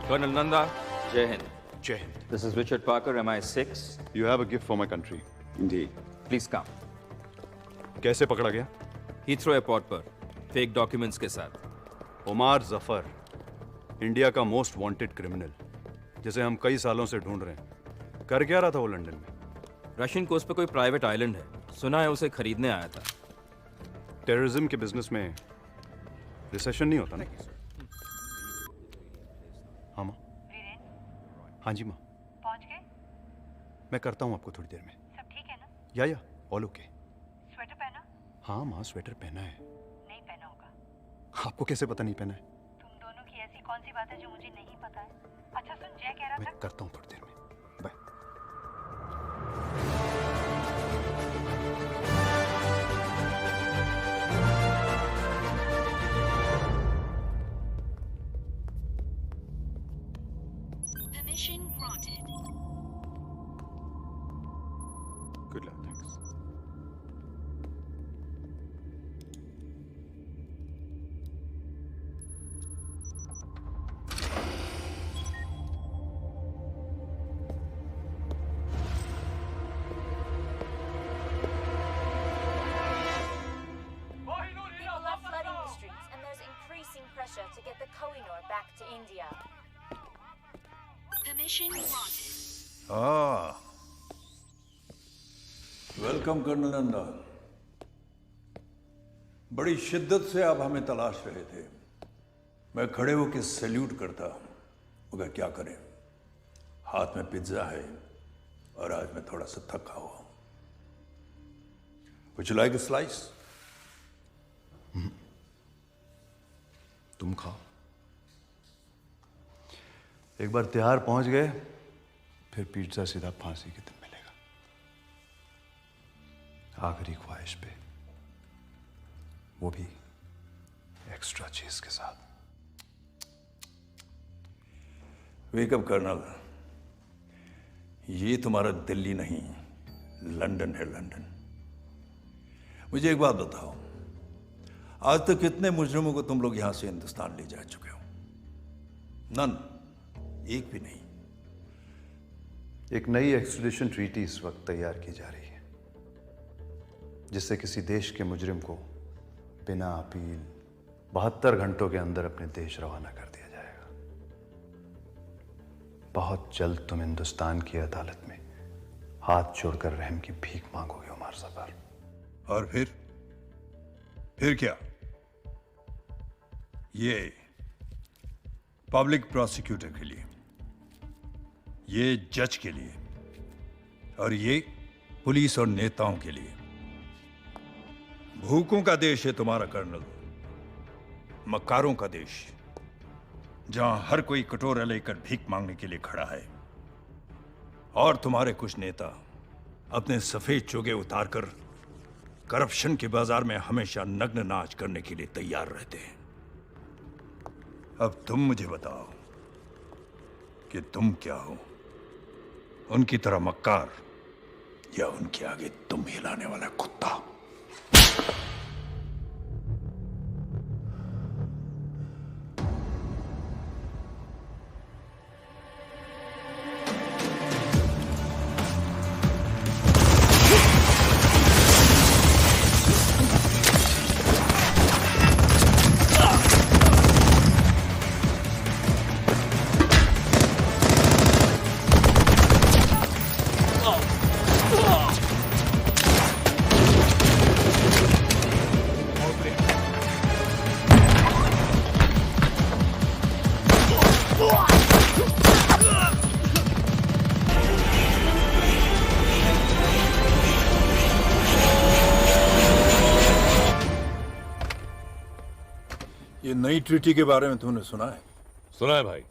Colonel Nanda, Jai Hind. Jai Hind. This is Richard Parker, MI6. You have a gift for my country. Indeed. Please come. कैसे पकड़ा गया? Heathrow airport पर fake documents के साथ। उमार Zafar, India का most wanted criminal, जिसे हम कई सालों से ढूंढ रहे हैं। कर क्या रहा था वो लंदन में? रशियन कोस्ट पे कोई प्राइवेट आइलैंड है, सुना है उसे खरीदने आया था। टेररिज्म के बिजनेस में रिसेशन नहीं होता ना? हाँ माँ। हाँ जी माँ। पहुंच गए? मैं करता हूँ आपको थोड़ी देर में। सब ठीक है ना? या ऑल ओके। स्वेटर पहना? हाँ माँ, स्वेटर पहना है। नहीं पहना होगा। आपको कैसे पता नहीं पहना है? तुम दोनों की ऐसी कौन सी बात है जो मुझे नहीं पता है? अच्छा सुन, जय कह रहा था। मैं करता हूँ थोड़ी देर में। Bye. Permission granted. Good luck, thanks. People are flooding the streets, and there's increasing pressure to get the Kohinoor back to India. Permission granted. Welcome colonel Nanda. बड़ी शिद्दत से आप हमें तलाश रहे थे। मैं खड़े होकर सैल्यूट करता, मगर क्या करें, हाथ में पिज्जा है और आज मैं थोड़ा सा थका हुआ हूं। Would you like a slice? तुम खाओ। एक बार तिहाड़ पहुंच गए, फिर पिज्जा सीधा फांसी के दिन मिलेगा। आखिरी ख्वाहिश पे, वो भी एक्स्ट्रा चीज के साथ। वेकअप कर्नल, ये तुम्हारा दिल्ली नहीं, लंदन है, लंदन। मुझे एक बात बताओ, आज तक कितने मुजरिमों को तुम लोग यहां से हिंदुस्तान ले जा चुके हो? नन, एक भी नहीं। एक नई एक्सट्रेडिशन ट्रीटी इस वक्त तैयार की जा रही है, जिससे किसी देश के मुजरिम को बिना अपील 72 घंटों के अंदर अपने देश रवाना कर दिया जाएगा। बहुत जल्द तुम हिंदुस्तान की अदालत में हाथ जोड़कर रहम की भीख मांगोगे उमर जफर। और फिर क्या? ये पब्लिक प्रोसिक्यूटर के लिए, ये जज के लिए, और ये पुलिस और नेताओं के लिए। भूखों का देश है तुम्हारा कर्नल, मक्कारों का देश, जहां हर कोई कटोरा लेकर भीख मांगने के लिए खड़ा है। और तुम्हारे कुछ नेता अपने सफेद चोगे उतारकर करप्शन के बाजार में हमेशा नग्न नाच करने के लिए तैयार रहते हैं। अब तुम मुझे बताओ कि तुम क्या हो, उनकी तरह मक्कार या उनके आगे तुम हिलाने वाला कुत्ता? ये नई ट्रीटी के बारे में तुमने सुना है? सुना है भाई।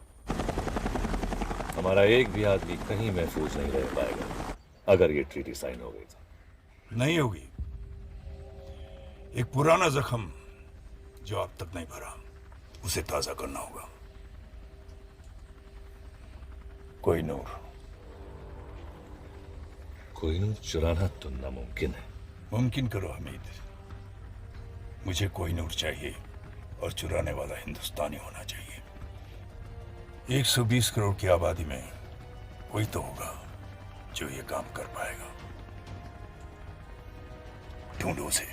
हमारा एक भी आदमी कहीं महफूज नहीं रह पाएगा अगर ये ट्रीटी साइन हो गई तो। नहीं होगी। एक पुराना जख्म जो अब तक नहीं भरा, उसे ताजा करना होगा। कोहिनूर। कोहिनूर चुराना तो नामुमकिन है। मुमकिन करो हमीद। मुझे कोहिनूर चाहिए और चुराने वाला हिंदुस्तानी होना चाहिए। 120 करोड़ की आबादी में कोई तो होगा जो ये काम कर पाएगा। ढूंढो उसे।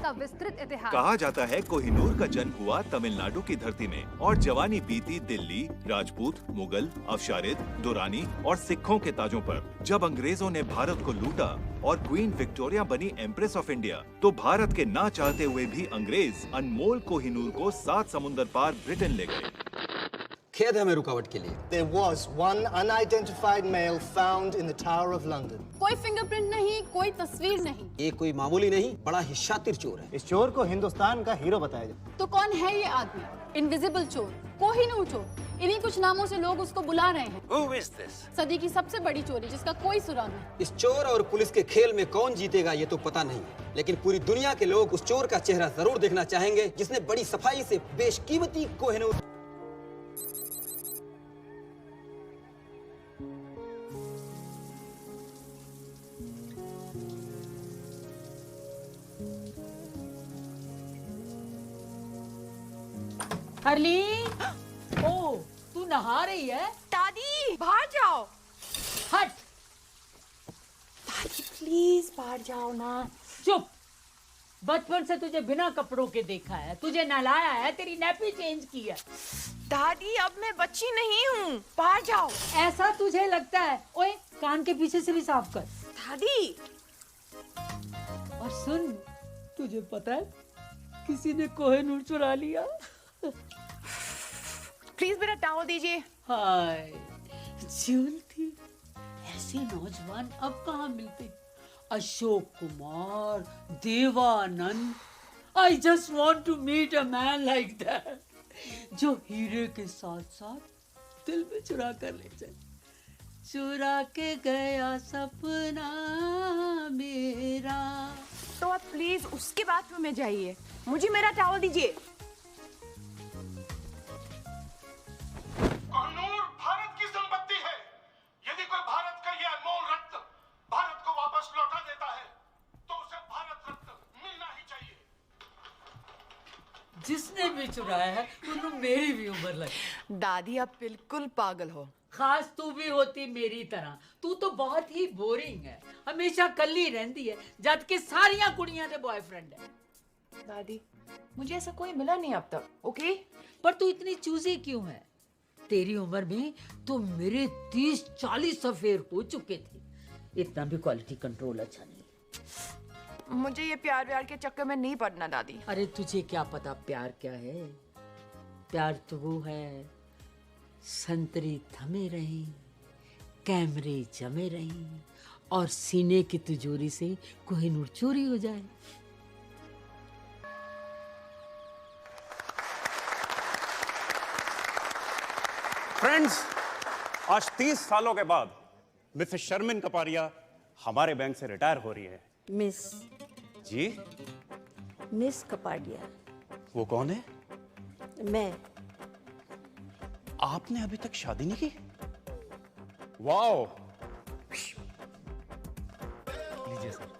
का विस्तृत इतिहास। कहा जाता है कोहिनूर का जन्म हुआ तमिलनाडु की धरती में और जवानी बीती दिल्ली, राजपूत, मुगल, अवशारिद, दुरानी और सिखों के ताजों पर। जब अंग्रेजों ने भारत को लूटा और क्वीन विक्टोरिया बनी एम्प्रेस ऑफ इंडिया, तो भारत के ना चाहते हुए भी अंग्रेज अनमोल कोहिनूर को 7 समुंदर पार ब्रिटेन ले गए। खेद है हमें रुकावट के लिए। There was one unidentified male found in the Tower of London. कोई फिंगरप्रिंट नहीं, कोई तस्वीर नहीं। ये कोई मामूली नहीं, बड़ा ही शातिर चोर है। इस चोर को हिंदुस्तान का हीरो बताया जाता है। तो कौन है ये आदमी? इनविजिबल चोर, कोहिनूर चोर। इन्हीं कुछ नामों से लोग उसको बुला रहे हैं। Who is this? सदी की सबसे बड़ी चोरी जिसका कोई सुराग नहीं। इस चोर और पुलिस के खेल में कौन जीतेगा ये तो पता नहीं, लेकिन पूरी दुनिया के लोग उस चोर का चेहरा जरूर देखना चाहेंगे जिसने बड़ी सफाई से बेशकीमती कोहिनूर। हरली, ओ, तू नहा रही है? दादी बाहर जाओ। हट। दादी प्लीज बाहर जाओ ना। चुप। बचपन से तुझे बिना कपड़ों के देखा है, तुझे नहलाया है, तेरी नैपी चेंज की है। दादी अब मैं बच्ची नहीं हूँ, बाहर जाओ। ऐसा तुझे लगता है? ओए, कान के पीछे से भी साफ कर। दादी। और सुन, तुझे पता है किसी ने कोहिनूर चुरा लिया। प्लीज मेरा टॉवल दीजिए। हाय, जीवन थी ऐसे नौजवान अब कहाँ मिलते? Ashok Kumar, Devanand. I just want to meet a man like that, जो हीरे के साथ साथ दिल में चुरा कर ले जाए। चुरा के गया सपना मेरा। तो आप प्लीज उसके बाथरूम में जाइए, मुझे मेरा टॉवल दीजिए। कोहिनूर भारत की संपत्ति है। यदि कोई भारत का ये अनमोल रत्न भारत को वापस लौटा देता है तो उसे भारत रत्न मिलना ही चाहिए। जिसने भी चुराया है उन्होंने मेरी भी उम्र लगी। दादी आप बिल्कुल पागल हो। खास तू भी होती मेरी तरह। तू तो बहुत ही बोरिंग है, हमेशा कल्ली रहती है, जबकि सारियां कुड़ियां दे बॉयफ्रेंड है। दादी मुझे ऐसा कोई मिला नहीं अब तक। ओके, पर तू इतनी चूजी क्यों है? तेरी उम्र में तो मेरे 30-40 अफेयर हो चुके थे। इतना भी क्वालिटी कंट्रोल अच्छा नहीं। मुझे ये प्यार व्यार के चक्कर में नहीं पड़ना दादी। अरे तुझे क्या पता प्यार क्या है? प्यार तो वो है, संतरी थमे रही, कैमरे जमे रही और सीने की तिजोरी से कोहिनूर चोरी हो जाए। फ्रेंड्स, आज 30 सालों के बाद मिसेस शर्मिन कपारिया हमारे बैंक से रिटायर हो रही है। मिस जी? मिस कपाडिया। वो कौन है? मैं। आपने अभी तक शादी नहीं की? वाओ। लीजिए सर।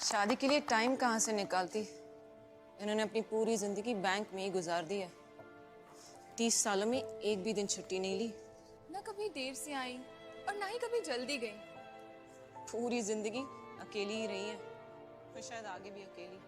शादी के लिए टाइम कहाँ से निकालती? इन्होंने अपनी पूरी जिंदगी बैंक में ही गुजार दी है। 30 सालों में एक भी दिन छुट्टी नहीं ली। ना कभी देर से आई और ना ही कभी जल्दी गई। पूरी जिंदगी अकेली ही रही है, तो शायद आगे भी अकेली।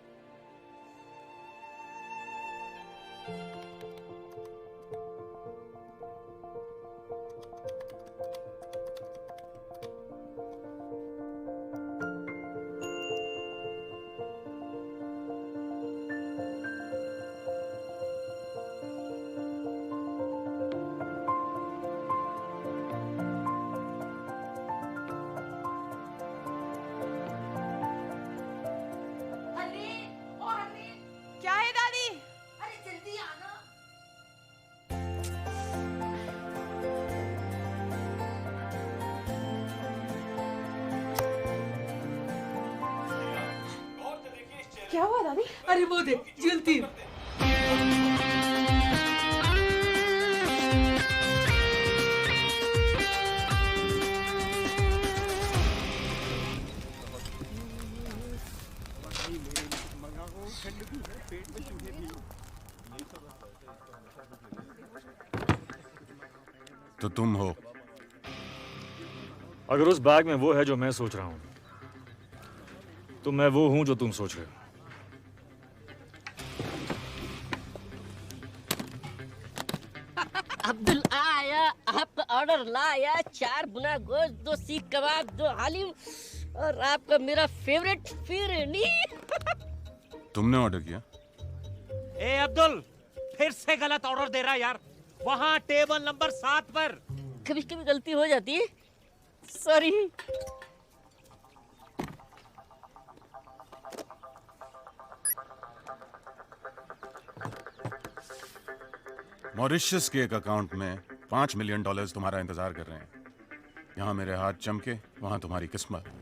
क्या है दादी? अरे जल्दी आना। क्या हुआ दादी? अरे वो देख, जल्दी। तो तुम हो। अगर उस बैग में वो है जो मैं सोच रहा हूं, तो मैं वो हूं जो तुम सोच रहे हो। अब्दुल आया, आपका ऑर्डर लाया। 4 बुना गोश्त, 2 सीख कबाब, 2 हालिम और आपका मेरा फेवरेट फिरनी। तुमने ऑर्डर किया? ए अब्दुल, फिर से गलत ऑर्डर दे रहा है यार। वहाँ टेबल नंबर 7 पर। कभी कभी गलती हो जाती है, सॉरी। मॉरिशस के एक अकाउंट में $5 मिलियन तुम्हारा इंतजार कर रहे हैं। यहाँ मेरे हाथ चमके, वहां तुम्हारी किस्मत।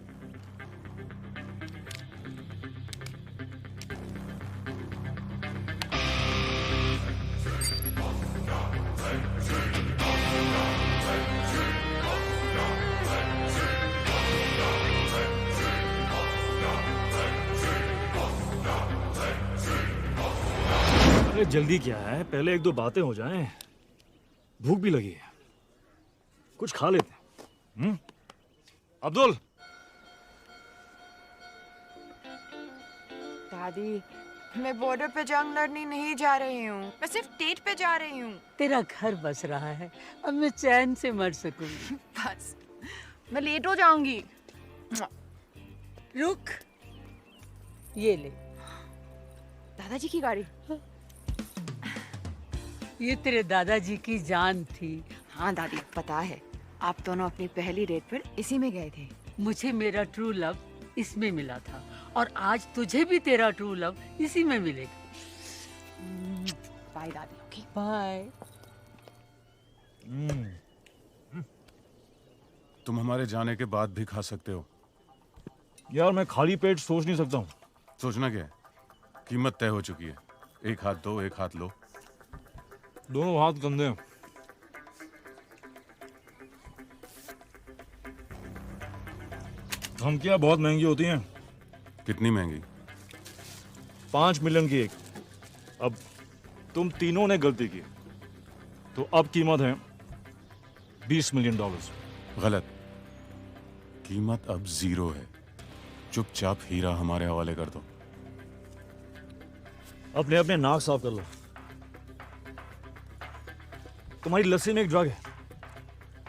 अरे जल्दी क्या है, पहले 1-2 बातें हो जाएं। भूख भी लगी है, कुछ खा लेते हैं। अब्दुल। दादी, मैं बॉर्डर पे जंग लड़ने नहीं जा रही हूँ, मैं सिर्फ डेट पे जा रही हूँ। तेरा घर बस रहा है, अब मैं चैन से मर सकूंगी। बस, मैं लेट हो जाऊंगी। रुक, ये ले। दादाजी की गाड़ी। ये तेरे दादाजी की जान थी। हाँ दादी, पता है, आप दोनों अपनी पहली डेट पर इसी में गए थे। मुझे मेरा ट्रू लव इसमें मिला था और आज तुझे भी तेरा ट्रू लव इसी में मिलेगा। बाय दादी। Okay bye. तुम हमारे जाने के बाद भी खा सकते हो। यार मैं खाली पेट सोच नहीं सकता हूँ। सोचना क्या है? कीमत तय हो चुकी है। एक हाथ दो, एक हाथ लो। दोनों हाथ गंदे हैं। धमकियां बहुत महंगी होती हैं। कितनी महंगी? 5 मिलियन की एक। अब तुम तीनों ने गलती की, तो अब कीमत है $20 मिलियन। गलत। कीमत अब 0 है। चुपचाप हीरा हमारे हवाले कर दो। अपने अपने नाक साफ कर लो। तुम्हारी लस्सी में एक ड्रग है।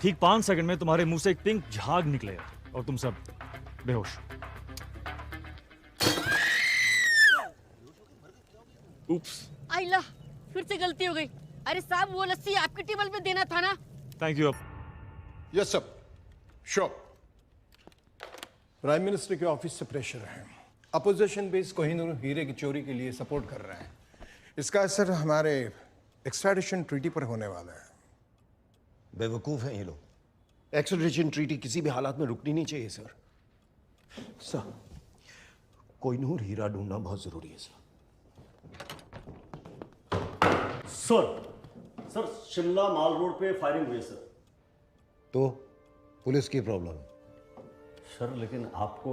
ठीक 5 सेकंड में तुम्हारे मुंह से एक पिंक झाग निकलेगा और तुम सब बेहोश। उप्स। आइला, फिर से गलती हो गई। अरे साहब, वो लस्सी आपकी टेबल पे देना था ना। Thank you. Yes sir, sure. Prime minister के ऑफिस से प्रेशर है। अपोजिशन बेस कोहिनूर हीरे की चोरी के लिए सपोर्ट कर रहे हैं। इसका असर हमारे एक्सट्राडिशन ट्रीटी पर होने वाला है। बेवकूफ हैं ये लोग। एक्सट्राडिशन ट्रीटी किसी भी हालात में रुकनी नहीं चाहिए सर। सर, कोहिनूर हीरा ढूंढना बहुत जरूरी है सर। सर शिमला माल रोड पे फायरिंग हुई सर। तो पुलिस की प्रॉब्लम है सर, लेकिन आपको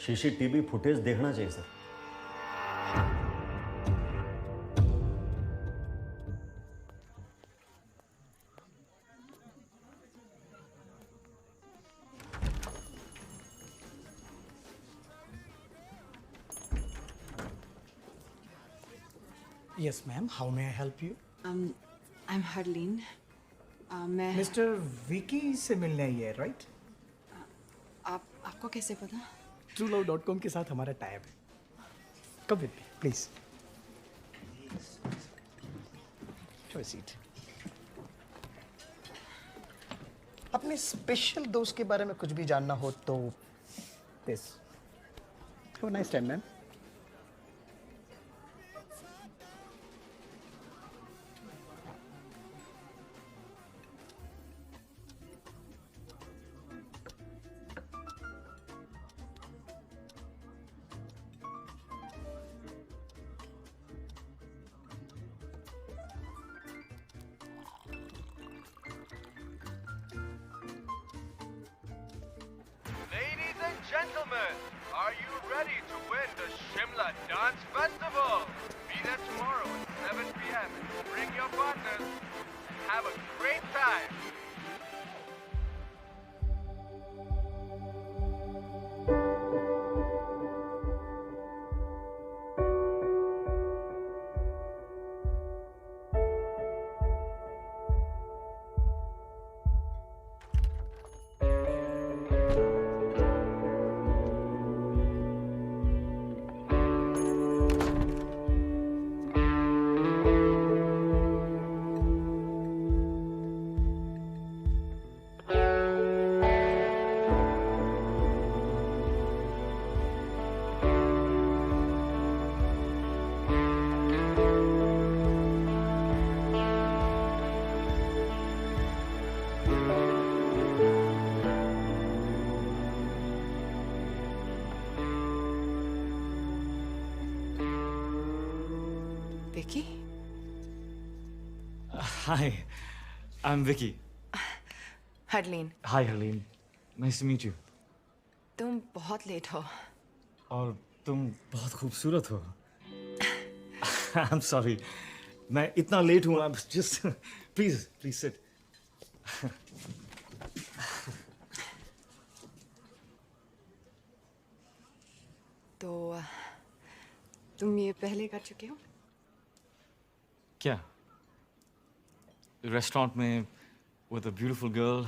सीसीटीवी फुटेज देखना चाहिए sir. Yes, ma'am. How may I help you? I'm Harleen. मैं Mr. Vicky से मिलने आई है, right? आपको कैसे पता? TrueLove.com के साथ हमारा टाइप है। Come with me, please. Have a seat. अपने स्पेशल दोस्त के बारे में कुछ भी जानना हो तो this. Have a nice time, ma'am. Ladies and gentlemen, are you ready to win the Shimla Dance Festival? Be there tomorrow at 7 p.m. Bring your partners. Have a great time. Vicky? Hi, I'm Vicky. Harleen, Hi, Helene. Nice to meet you. तुम बहुत late हो। और तुम बहुत खूबसूरत हो। I'm sorry. मैं इतना लेट हूँ। I'm just please sit. तो तुम ये पहले कर चुके हो? क्या? रेस्टोरेंट में with a beautiful girl.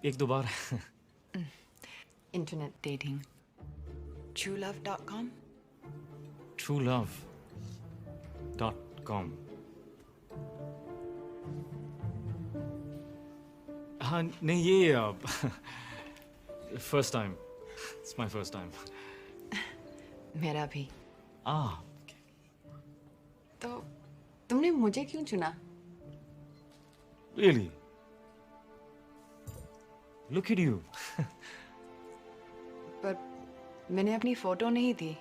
एक दो बार. Internet dating, truelove.com? truelove.com. हाँ नहीं ये first time. It's my first time. मेरा भी। Ah. तो तुमने मुझे क्यों चुना? Really? Look at you. पर मैंने अपनी फोटो नहीं दी।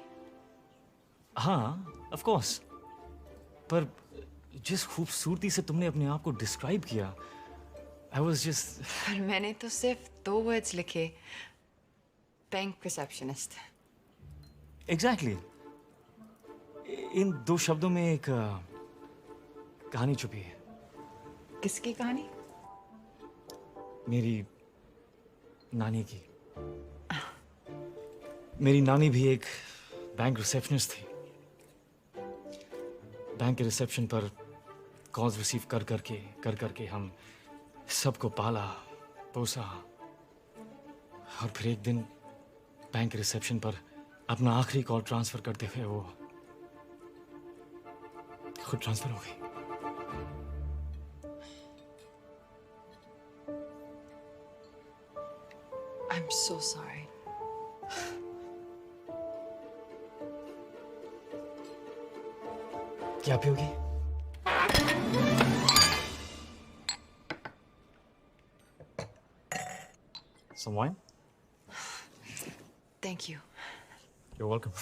हाँ, of course. पर जिस खूबसूरती से तुमने अपने आप को डिस्क्राइब किया, I was just. पर मैंने तो सिर्फ 2 वर्ड्स लिखे, बैंक रिसेप्शनिस्ट। Exactly. इन 2 शब्दों में एक कहानी छुपी है। किसकी कहानी? मेरी नानी की। मेरी नानी भी एक बैंक रिसेप्शनिस्ट थी। बैंक के रिसेप्शन पर कॉल्स रिसीव कर करके हम सबको पाला पोसा, और फिर एक दिन बैंक के रिसेप्शन पर अपना आखिरी कॉल ट्रांसफर करते हुए वो खुद ट्रांसफर हो गई। I'm so sorry. क्या पियोगी? Some wine? Thank you. You're welcome.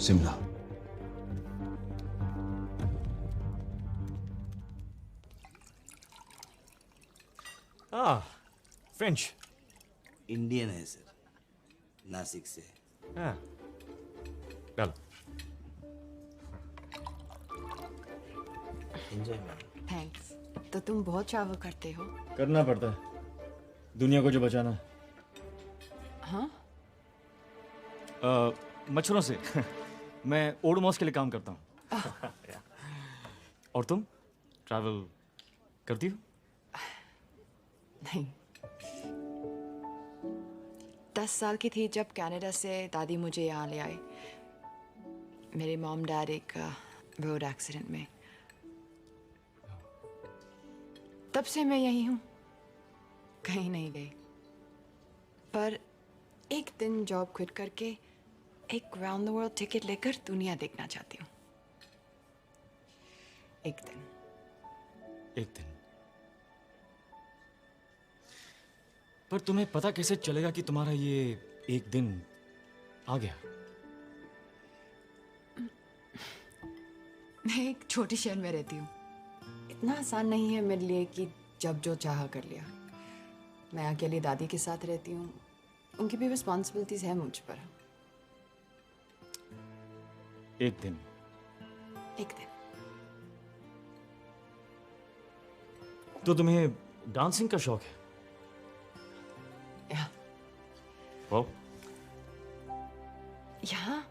Shimla. French. Indian है सर, नासिक से। हाँ, चल। Enjoy ma'am. थैंक्स। तो तुम बहुत ट्रैवल करते हो? करना पड़ता है, दुनिया को जो बचाना है। हाँ? मच्छरों से। मैं ओडोमॉस के लिए काम करता हूँ। और तुम ट्रैवल करती हो? नहीं। 10 साल की थी जब कनाडा से दादी मुझे यहाँ ले आए। मेरे मॉम डैड एक रोड एक्सीडेंट में। तब से मैं यही हूँ, कहीं नहीं गई। पर एक दिन जॉब क्विट करके एक राउंड द वर्ल्ड टिकट लेकर दुनिया देखना चाहती हूँ। एक दिन। पर तुम्हें पता कैसे चलेगा कि तुम्हारा ये एक दिन आ गया? मैं एक छोटे शहर में रहती हूँ। इतना आसान नहीं है मेरे लिए कि जब जो चाहा कर लिया। मैं अकेली दादी के साथ रहती हूँ, उनकी भी रिस्पॉन्सिबिलिटीज है मुझ पर। एक दिन। तो तुम्हें डांसिंग का शौक है? वाह। यहाँ?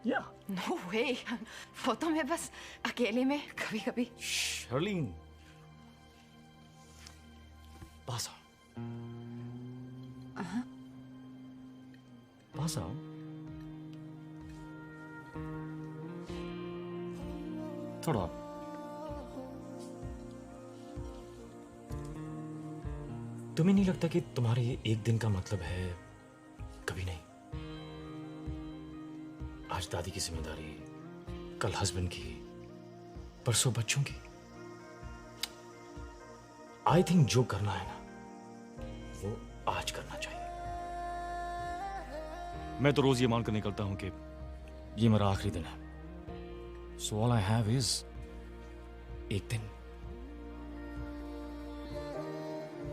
या। नो वे। वो तो मैं बस अकेले में कभी कभी। शर्लिन, पास आओ। पास आओ। थोड़ा। तुम्हें नहीं लगता कि तुम्हारे ये एक दिन का मतलब है कभी नहीं? आज दादी की जिम्मेदारी, कल हस्बैंड की, परसों बच्चों की। आई थिंक जो करना है ना वो आज करना चाहिए। मैं तो रोज ये मानकर निकलता हूं कि ये मेरा आखिरी दिन है। So all I have is एक दिन।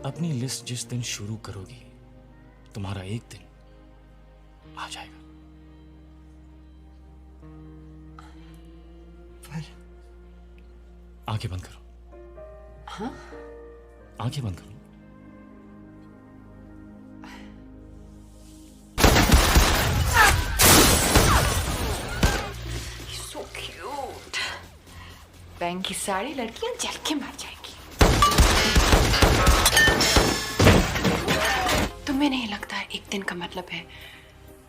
अपनी लिस्ट जिस दिन शुरू करोगी तुम्हारा एक दिन आ जाएगा। पर आंखें बंद करो। हाँ? आंखें बंद करो। So cute. बैंक की सारी लड़कियां जल के मर जाएंगी। तुम्हें नहीं लगता है एक दिन का मतलब है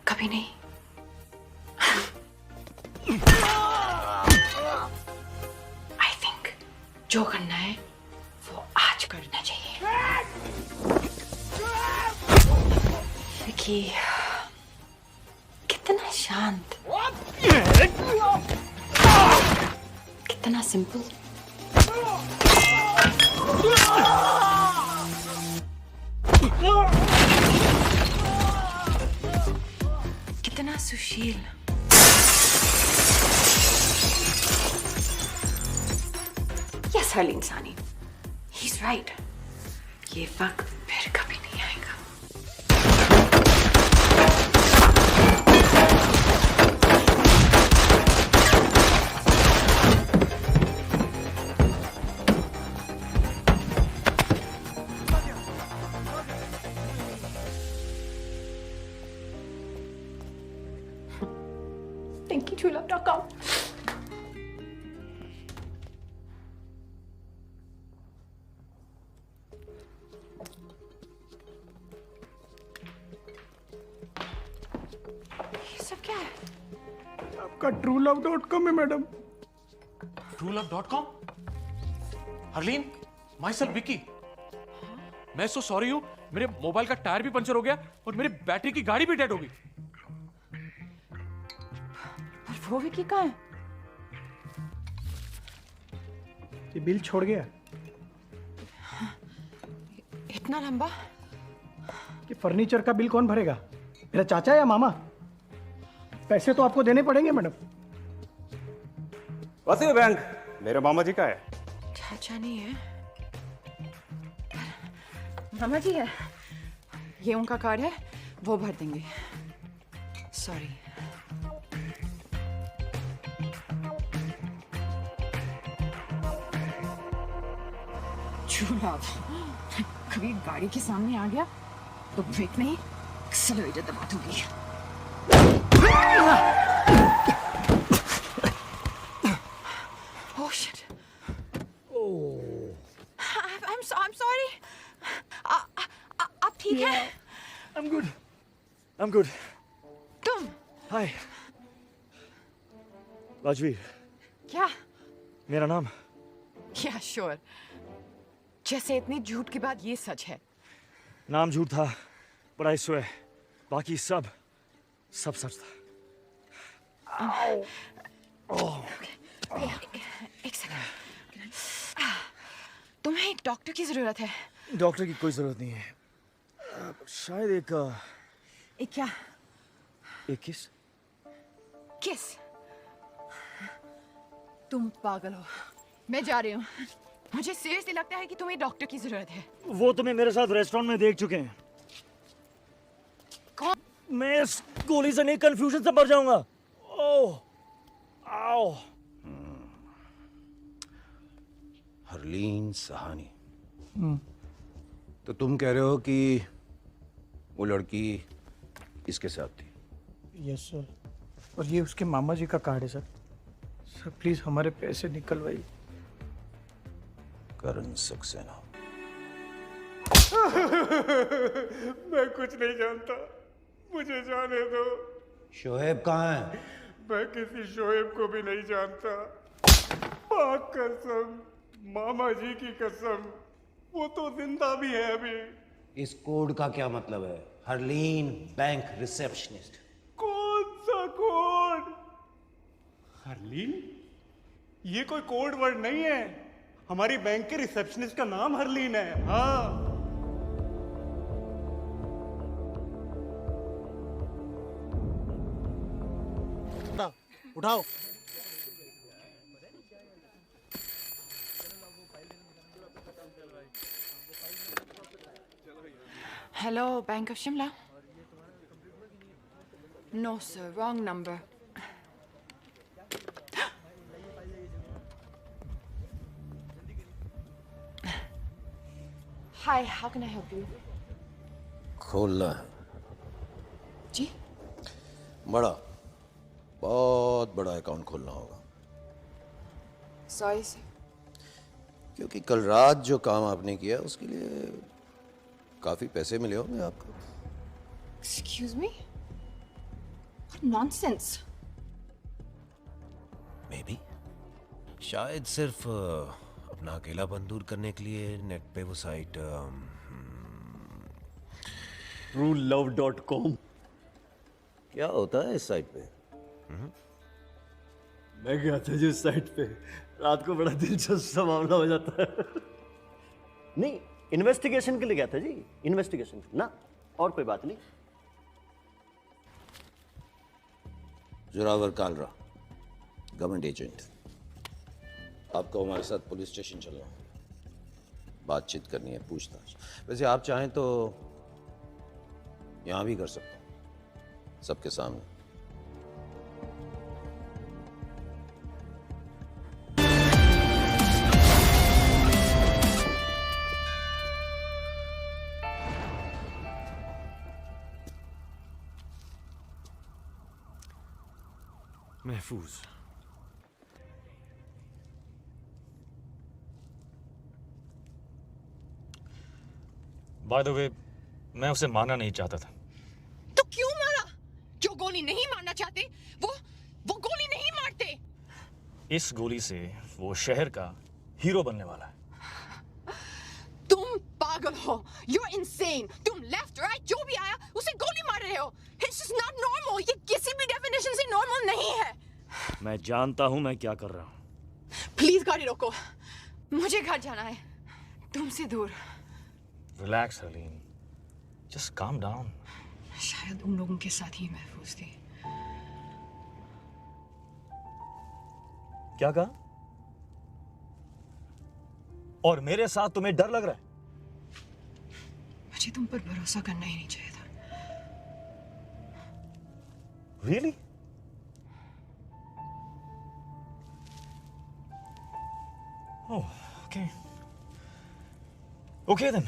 कभी नहीं? आई थिंक जो करना है वो आज करना चाहिए। विकी कितना शांत, कितना सिंपल। कितना सुशील। यस हर्लीन सानी, ही इज राइट। ये वक्त फिर कभी नहीं आएगा। TinkyTrueLove.com। ये सब क्या है? आपका TrueLove.com है madam. TrueLove.com? Harleen, my self Vicky. मैं सो सॉरी हूँ, मेरे मोबाइल का टायर भी पंचर हो गया और मेरी बैटरी की गाड़ी भी डेड हो गई। पर वो विकी कहाँ है? ये बिल छोड़ गया। इतना लंबा? कि फर्नीचर का बिल कौन भरेगा? मेरा चाचा या मामा? पैसे तो आपको देने पड़ेंगे मैडम। वैसे बैंक मेरे मामा जी का है। चाचा नहीं है, मामा जी है। ये उनका कार्ड है, वो भर देंगे। सॉरी। चूल्हा कभी गाड़ी के सामने आ गया तो ब्रेक नहीं, एक्सेलरेटर दबा दूंगी। Oh shit. I'm sorry. आप ठीक हैं? I'm good. I'm good. तुम? Hi. राजवीर, क्या? मेरा नाम। क्या श्योर? जैसे इतनी झूठ के बाद ये सच है। नाम झूठ था, but I swear, बाकी सब सच था। एक सेकंड। तुम्हें एक डॉक्टर की जरूरत है। डॉक्टर की कोई जरूरत नहीं है। शायद एक क्या? एक किस। किस? तुम पागल हो। मैं जा रही हूँ। मुझे सीरियसली लगता है कि तुम्हें डॉक्टर की जरूरत है। वो तुम्हें मेरे साथ रेस्टोरेंट में देख चुके हैं। कौन? मैं इस गोली से नहीं, कंफ्यूजन से मर जाऊंगा। ओह, आओ। हरलीन सहानी। तो तुम कह रहे हो कि वो लड़की इसके साथ थी? Yes sir. और ये उसके मामा जी का कार्ड है सर। सर प्लीज हमारे पैसे निकलवाइए। करण सक्सेना। मैं कुछ नहीं जानता, मुझे जाने दो। शोएब कहाँ है? मैं किसी शोएब को भी नहीं जानता। पाक कसम, मामा जी की कसम, वो तो जिंदा भी है अभी। इस कोड का क्या मतलब है? Harleen bank receptionist. कौन सा कोड? हरलीन? ये कोई कोड वर्ड नहीं है। हमारी बैंक के रिसेप्शनिस्ट का नाम हरलीन है। हाँ। उठाओ। Hello, Bank of Shimla. No, sir, wrong number. Hi, how can I help you? खोलना है। जी? बड़ा, बहुत बड़ा अकाउंट खोलना होगा। Sorry, sir. क्योंकि कल रात जो काम आपने किया उसके लिए काफी पैसे मिले होंगे आपको। Excuse me? What nonsense. Maybe. शायद सिर्फ अपना अकेलापन दूर करने के लिए नेट पे वो साइट truelove.com। क्या होता है इस साइट पे? मैं गया था जी उस साइट पे, रात को बड़ा दिलचस्प सा मामला हो जाता है। नहीं, इन्वेस्टिगेशन के लिए गया था जी, इन्वेस्टिगेशन ना, और कोई बात नहीं। Zorawar Kalra, government agent. आपको हमारे साथ पुलिस स्टेशन चलना है, बातचीत करनी है, पूछताछ। वैसे आप चाहें तो यहां भी कर सकते हैं, सबके सामने। महफूज। बाय द वे, मैं उसे मारना नहीं चाहता था। तो क्यों मारा? जो गोली नहीं मारना चाहते वो गोली नहीं मारते। इस गोली से वो शहर का हीरो बनने वाला है। तुम पागल हो। You're insane. तुम लेफ्ट राइट जो भी आया उसे गोली मार रहे हो। It's just not normal. ये किसी भी डेफिनेशन से नॉर्मल नहीं है। मैं जानता हूं मैं क्या कर रहा हूं। प्लीज गाड़ी रोको, मुझे घर जाना है, तुमसे दूर। Relax Harleen, just calm down. शायद उन लोगों के साथ ही महफूज थी। क्या कहा? और मेरे साथ तुम्हें डर लग रहा है? मुझे तुम पर भरोसा करना ही नहीं चाहिए था। Really? Oh, okay. Okay then.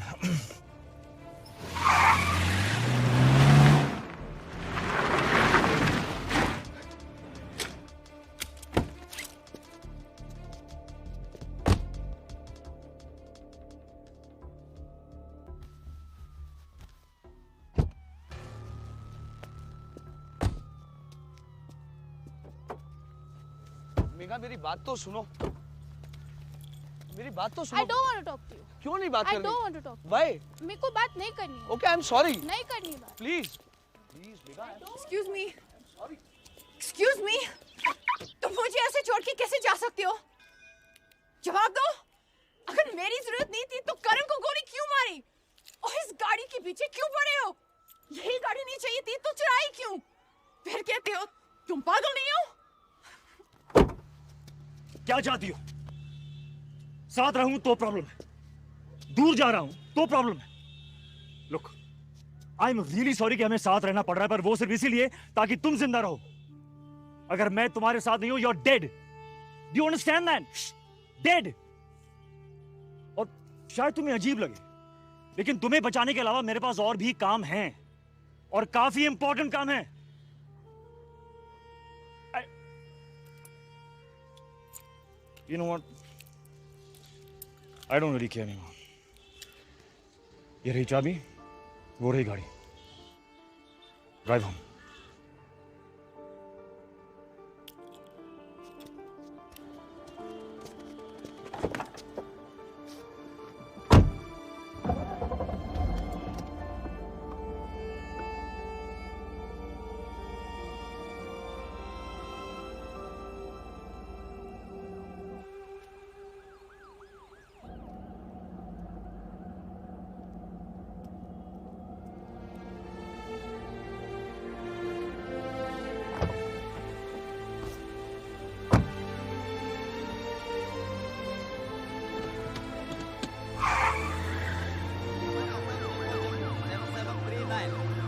Megha, मेरी बात तो सुनो। मेरी बात तो सुनो। I don't want to talk to you. क्यों नहीं बात करनी? I don't want to talk. Why? मेरे को बात नहीं करनी है। Okay, I'm sorry. नहीं करनी बात। Please. Please, Megha. Excuse me. Excuse me. तुम मुझे ऐसे छोड़ के कैसे जा सकते हो? जवाब दो। अगर मेरी जरूरत नहीं थी तो करण को गोली क्यों मारी? और इस गाड़ी के पीछे क्यों पड़े हो? यही गाड़ी नहीं चाहिए थी तो चुराई क्यों? फिर कहते हो तुम पागल नहीं हो? क्या चाहती हो? साथ रहूं तो प्रॉब्लम है, दूर जा रहा हूं तो प्रॉब्लम है। Look, I am really sorry कि हमें साथ रहना पड़ रहा है, पर वो सिर्फ इसीलिए ताकि तुम जिंदा रहो। अगर मैं तुम्हारे साथ नहीं हूं, you are dead. Do you understand that? Dead. और शायद तुम्हें अजीब लगे, लेकिन तुम्हें बचाने के अलावा मेरे पास और भी काम हैं, और काफी इंपॉर्टेंट काम है। You know what? I don't really care anymore. ये रही चाबी, वो रही गाड़ी। Drive home.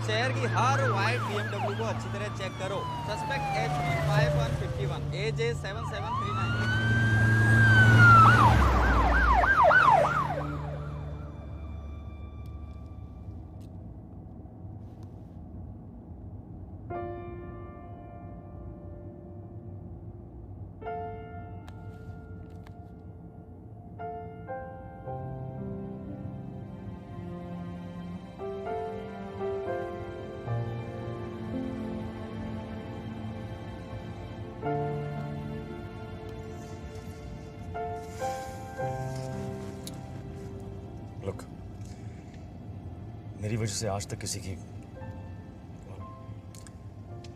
शहर की हर वाइट BMW को अच्छी तरह चेक करो। Suspect HP 5151 AJ 7739। Look, मेरी वजह से आज तक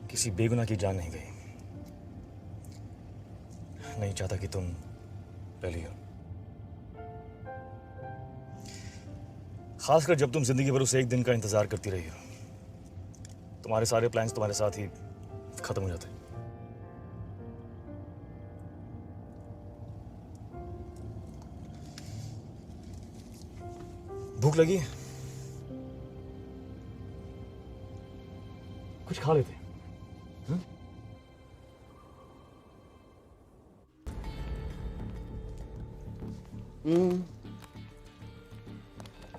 किसी बेगुनाह की जान नहीं गई। नहीं चाहता कि तुम पहली हो, खासकर जब तुम जिंदगी भर उस एक दिन का इंतजार करती रही हो। तुम्हारे सारे प्लान्स तुम्हारे साथ ही खत्म हो जाते। भूख लगी? कुछ खा लेते।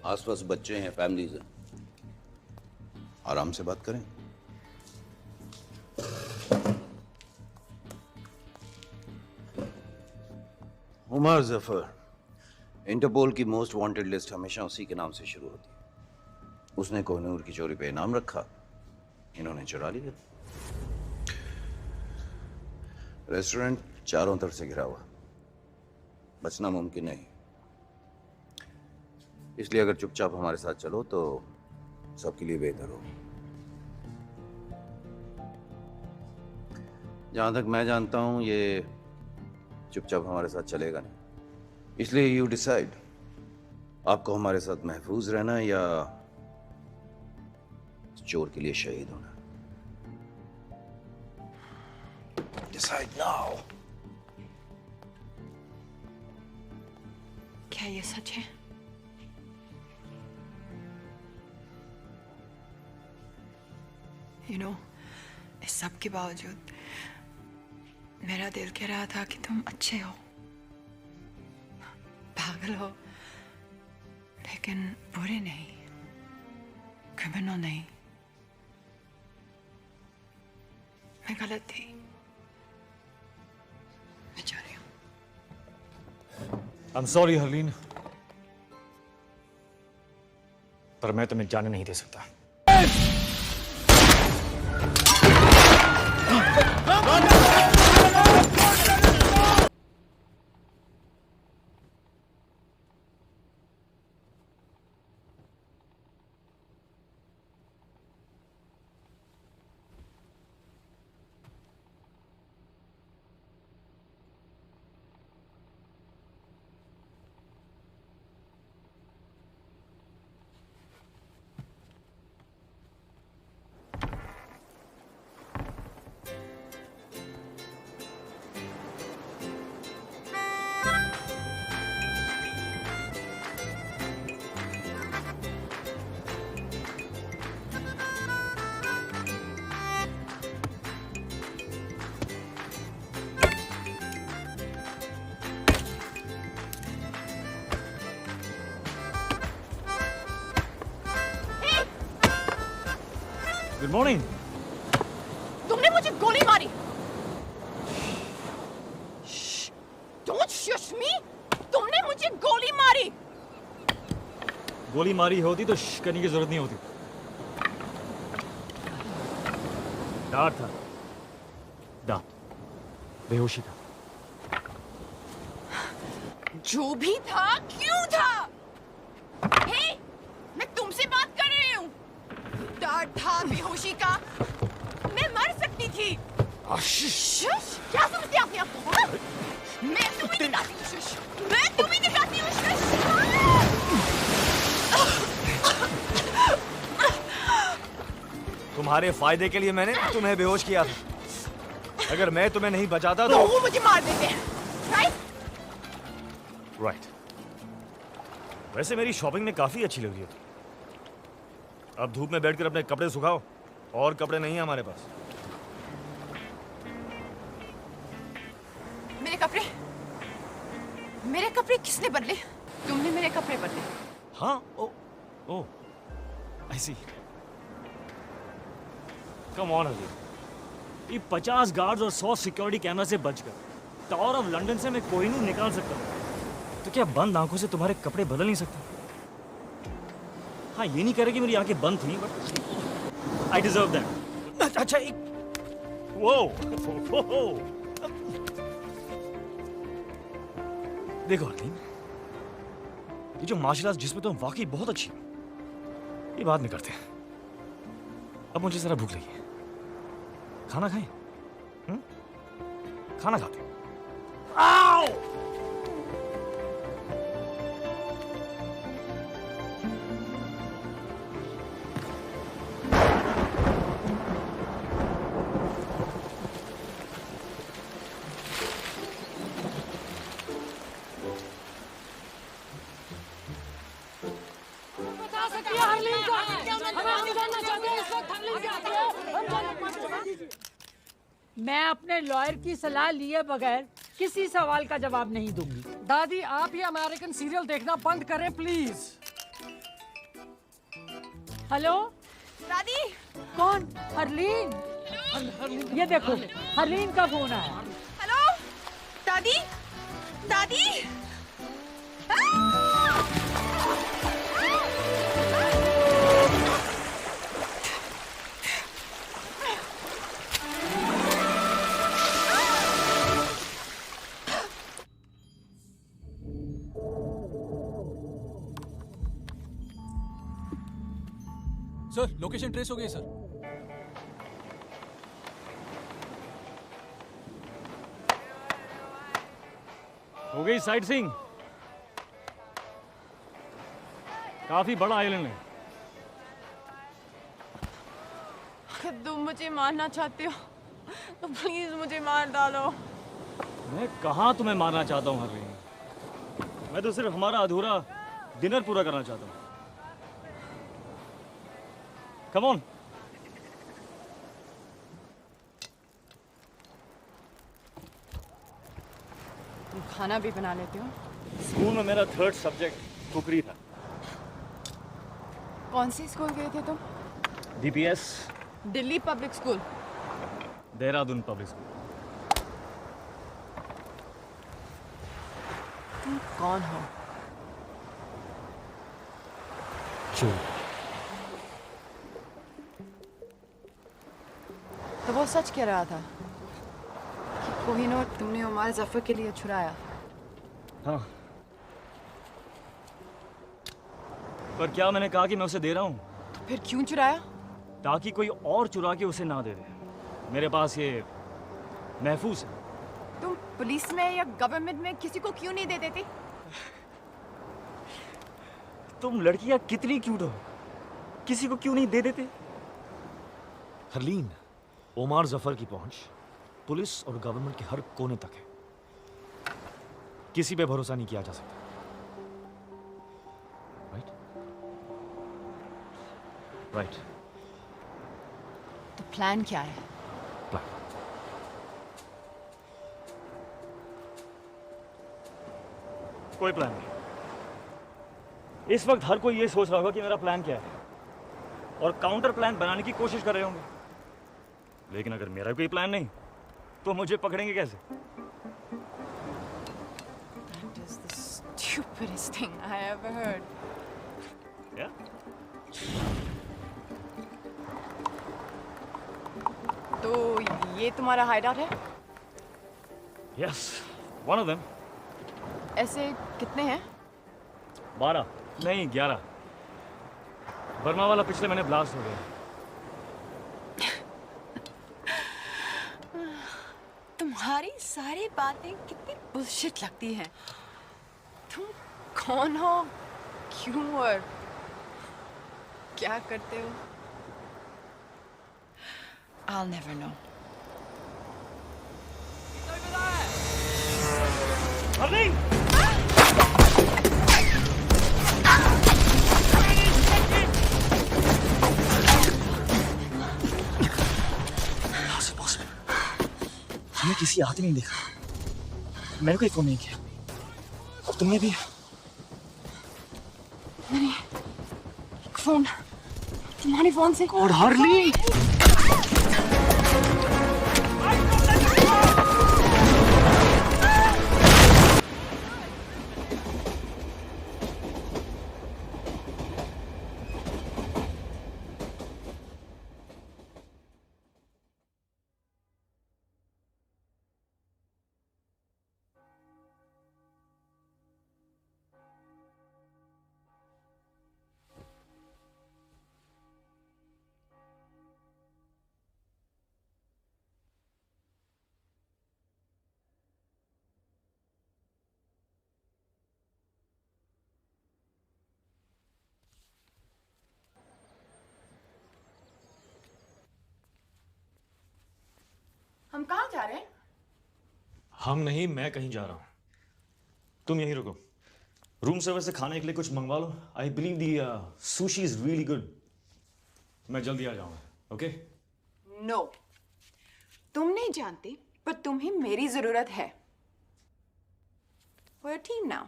आसपास बच्चे हैं, फैमिलीज हैं, आराम से बात करें। उमर जफर, इंटरपोल की मोस्ट वांटेड लिस्ट हमेशा उसी के नाम से शुरू होती है। उसने कोहिनूर की चोरी पे इनाम रखा, इन्होंने चुरा लिया। रेस्टोरेंट चारों तरफ से घिरा हुआ, बचना मुमकिन नहीं। इसलिए अगर चुपचाप हमारे साथ चलो तो सबके लिए बेहतर हो। जहां तक मैं जानता हूं ये चुपचाप हमारे साथ चलेगा नहीं। इसलिए यू डिसाइड, आपको हमारे साथ महफूज रहना या चोर के लिए शहीद होना। Decide now. क्या ये सच है? You know, इस सब के बावजूद मेरा दिल कह रहा था कि तुम अच्छे हो, पागल हो, लेकिन बुरे नहीं, क्रिमिनल नहीं। मैं गलत थी, मैं जा रही हूँ। I'm sorry हरलीन, पर मैं तुम्हें जाने नहीं दे सकता। Good morning. तुमने मुझे गोली मारी। Don't shush me! तुमने मुझे गोली मारी। गोली मारी होती तो करने की जरूरत नहीं होती। डर था, डर, बेहोशी था। जो भी था, क्यों था? हे, मैं तुमसे बात कर रही हूँ। डर था बेहोशी का, मैं मर सकती थी। शुश, क्या समझते अपने आप को? हाँ? मैं तुम्हें दिखाती हूँ शुश, मैं तुम्हें दिखाती हूँ शुश। तुम्हारे फायदे के लिए मैंने तुम्हें बेहोश किया था। अगर मैं तुम्हें नहीं बचाता तो वो मुझे मार देते हैं, राइट? राइट। वैसे मेरी शॉपिंग में काफी अच्छी लग रही हो। अब धूप में बैठकर अपने कपड़े सुखाओ, और कपड़े नहीं है हमारे पास। मेरे कपड़े किसने बदले? तुमने मेरे कपड़े बदले। हाँ, ओ, I see. Come on, Harleen. ये 50 गार्ड्स और 100 सिक्योरिटी कैमरा से बचकर टावर ऑफ लंदन से मैं कोहिनूर निकाल सकता हूँ, तो क्या बंद आंखों से तुम्हारे कपड़े बदल नहीं सकता? हाँ, ये नहीं कह रहे कि मेरी आंखें बंद थी, बट आई डिजर्व दैट। अच्छा, एक वो देखो हरलीन, ये जो मार्शल आर्ट्स जिसमें तुम वाकई बहुत अच्छी हो, ये बात नहीं करते। अब मुझे जरा भूख लगी है, खाना खाएं? खाना खाते हैं। आओ! मैं अपने लॉयर की सलाह लिए बगैर किसी सवाल का जवाब नहीं दूंगी। दादी, आप ये अमेरिकन सीरियल देखना बंद करें प्लीज। हेलो दादी। कौन? हरलीन। ये देखो, हरलीन का फोन आया। हेलो दादी। दादी। सर, लोकेशन ट्रेस हो गई सर। हो गई साइट सीइंग। काफी बड़ा आइलैंड है। तुम मुझे मारना चाहते हो तो प्लीज मुझे मार डालो। मैं कहाँ तुम्हें मारना चाहता हूँ हरलीन, मैं तो सिर्फ हमारा अधूरा डिनर पूरा करना चाहता हूँ। Come on. तुम खाना भी बना लेते हो? स्कूल में मेरा 3rd सब्जेक्ट कुकरी था। कौन से स्कूल गए थे तुम? DPS, Delhi public school. Dehradun public school. तुम कौन हो? चोर। तो वो सच कह रहा था कि कोहिनूर तुमने उमर जफर के लिए छुड़ाया। हाँ, पर क्या मैंने कहा कि मैं उसे दे रहा हूँ? तो फिर क्यों चुराया? ताकि कोई और चुरा के उसे ना दे दे। मेरे पास ये महफूज है। तुम पुलिस में या गवर्नमेंट में किसी को क्यों नहीं दे देती? तुम लड़कियां कितनी क्यूट हो, किसी को क्यों नहीं दे देते? हरलीन, ओमार जफर की पहुंच पुलिस और गवर्नमेंट के हर कोने तक है। किसी पे भरोसा नहीं किया जा सकता। राइट? राइट। तो प्लान क्या है? प्लान कोई प्लान नहीं। इस वक्त हर कोई ये सोच रहा होगा कि मेरा प्लान क्या है, और काउंटर प्लान बनाने की कोशिश कर रहे होंगे। लेकिन अगर मेरा कोई प्लान नहीं तो मुझे पकड़ेंगे कैसे? That is the stupidest thing I ever heard. Yeah? तो ये तुम्हारा हाइडआउट है? Yes, one of them. ऐसे कितने हैं? 12 नहीं 11। बर्मा वाला पिछले महीने ब्लास्ट हो गया। तुम्हारी सारी बातें कितनी बुलशिट लगती हैं। तुम कौन हो, क्यों और क्या करते हो? I'll never know. हरलीन! किसी आदमी नहीं देखा, मैंने कोई फोन नहीं किया, और तुमने भी? मैंने फोन तुम्हारे फोन से। और हार्ली हम कहाँ जा रहे हैं? हम नहीं, मैं कहीं जा रहा हूँ, तुम यहीं रुको। रूम सर्विस से खाने के लिए कुछ मंगवा लो। I believe the sushi is really good. मैं जल्दी आ जाऊंगा, ओके? नो, तुम नहीं जानते, पर तुम्हें मेरी जरूरत है। We're a team now.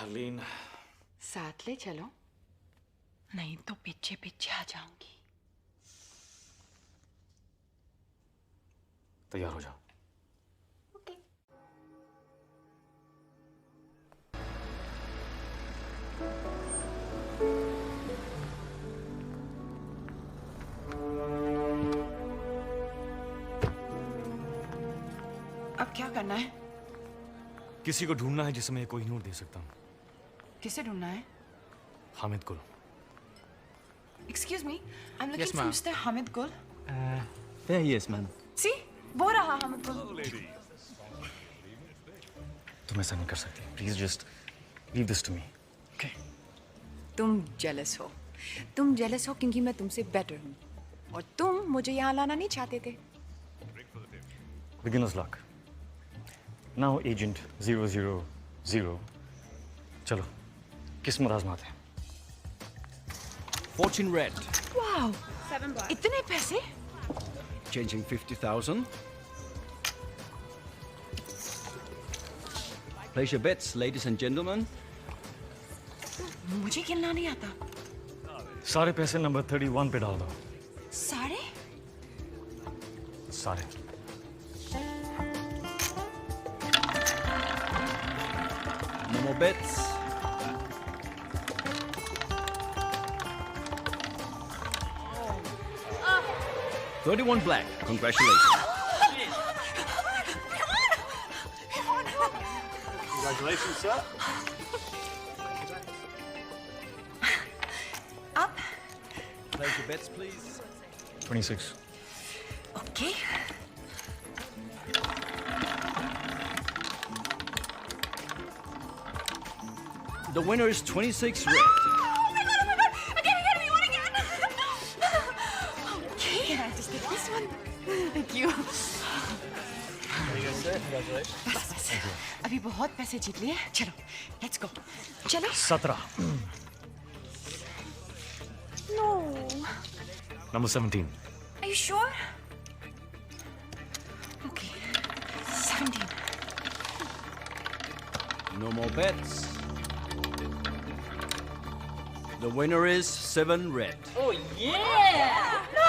Harleen, साथ ले चलो, नहीं तो पीछे पीछे आ जाऊंगी। तैयार हो जाओ। अब क्या करना है? किसी को ढूंढना है जिसे मैं कोई नूर दे सकता हूँ। किसे ढूंढना है? हामिद को। Excuse me, I'm looking Yes, for ma'am. Mr. Hamid Gul. There he is, ma'am. See, वो रहा Hamid Gul. तुम ऐसा नहीं कर सकती। Please just leave this to me, okay? तुम जेलस हो। तुम जेलस हो क्योंकि मैं तुमसे बेटर हूँ, और तुम मुझे यहाँ लाना नहीं चाहते थे। Beginners luck. Now agent 000। चलो, किस्मत आजमाते हैं। Fortune red. वाह, इतने पैसे? Changing 50,000. Place your bets, ladies and gentlemen. मुझे खेलना नहीं आता। सारे पैसे नंबर 31 पे डाल दो। सारे? सारे। No more bets. Oh. 31 black. Congratulations. Congratulations, sir. Up. Place your bets, please. 26. Okay. The winner is 26 red. Oh my god! Again, we won again! Okay, can I just take this one? Thank you. There you go, sir. Congratulations. बस, अभी बहुत पैसे जीत लिए। चलो, let's go. चलो। 17. No. Number 17. Are you sure? Okay. 17. No more bets. The winner is 7 red. Oh yeah! No!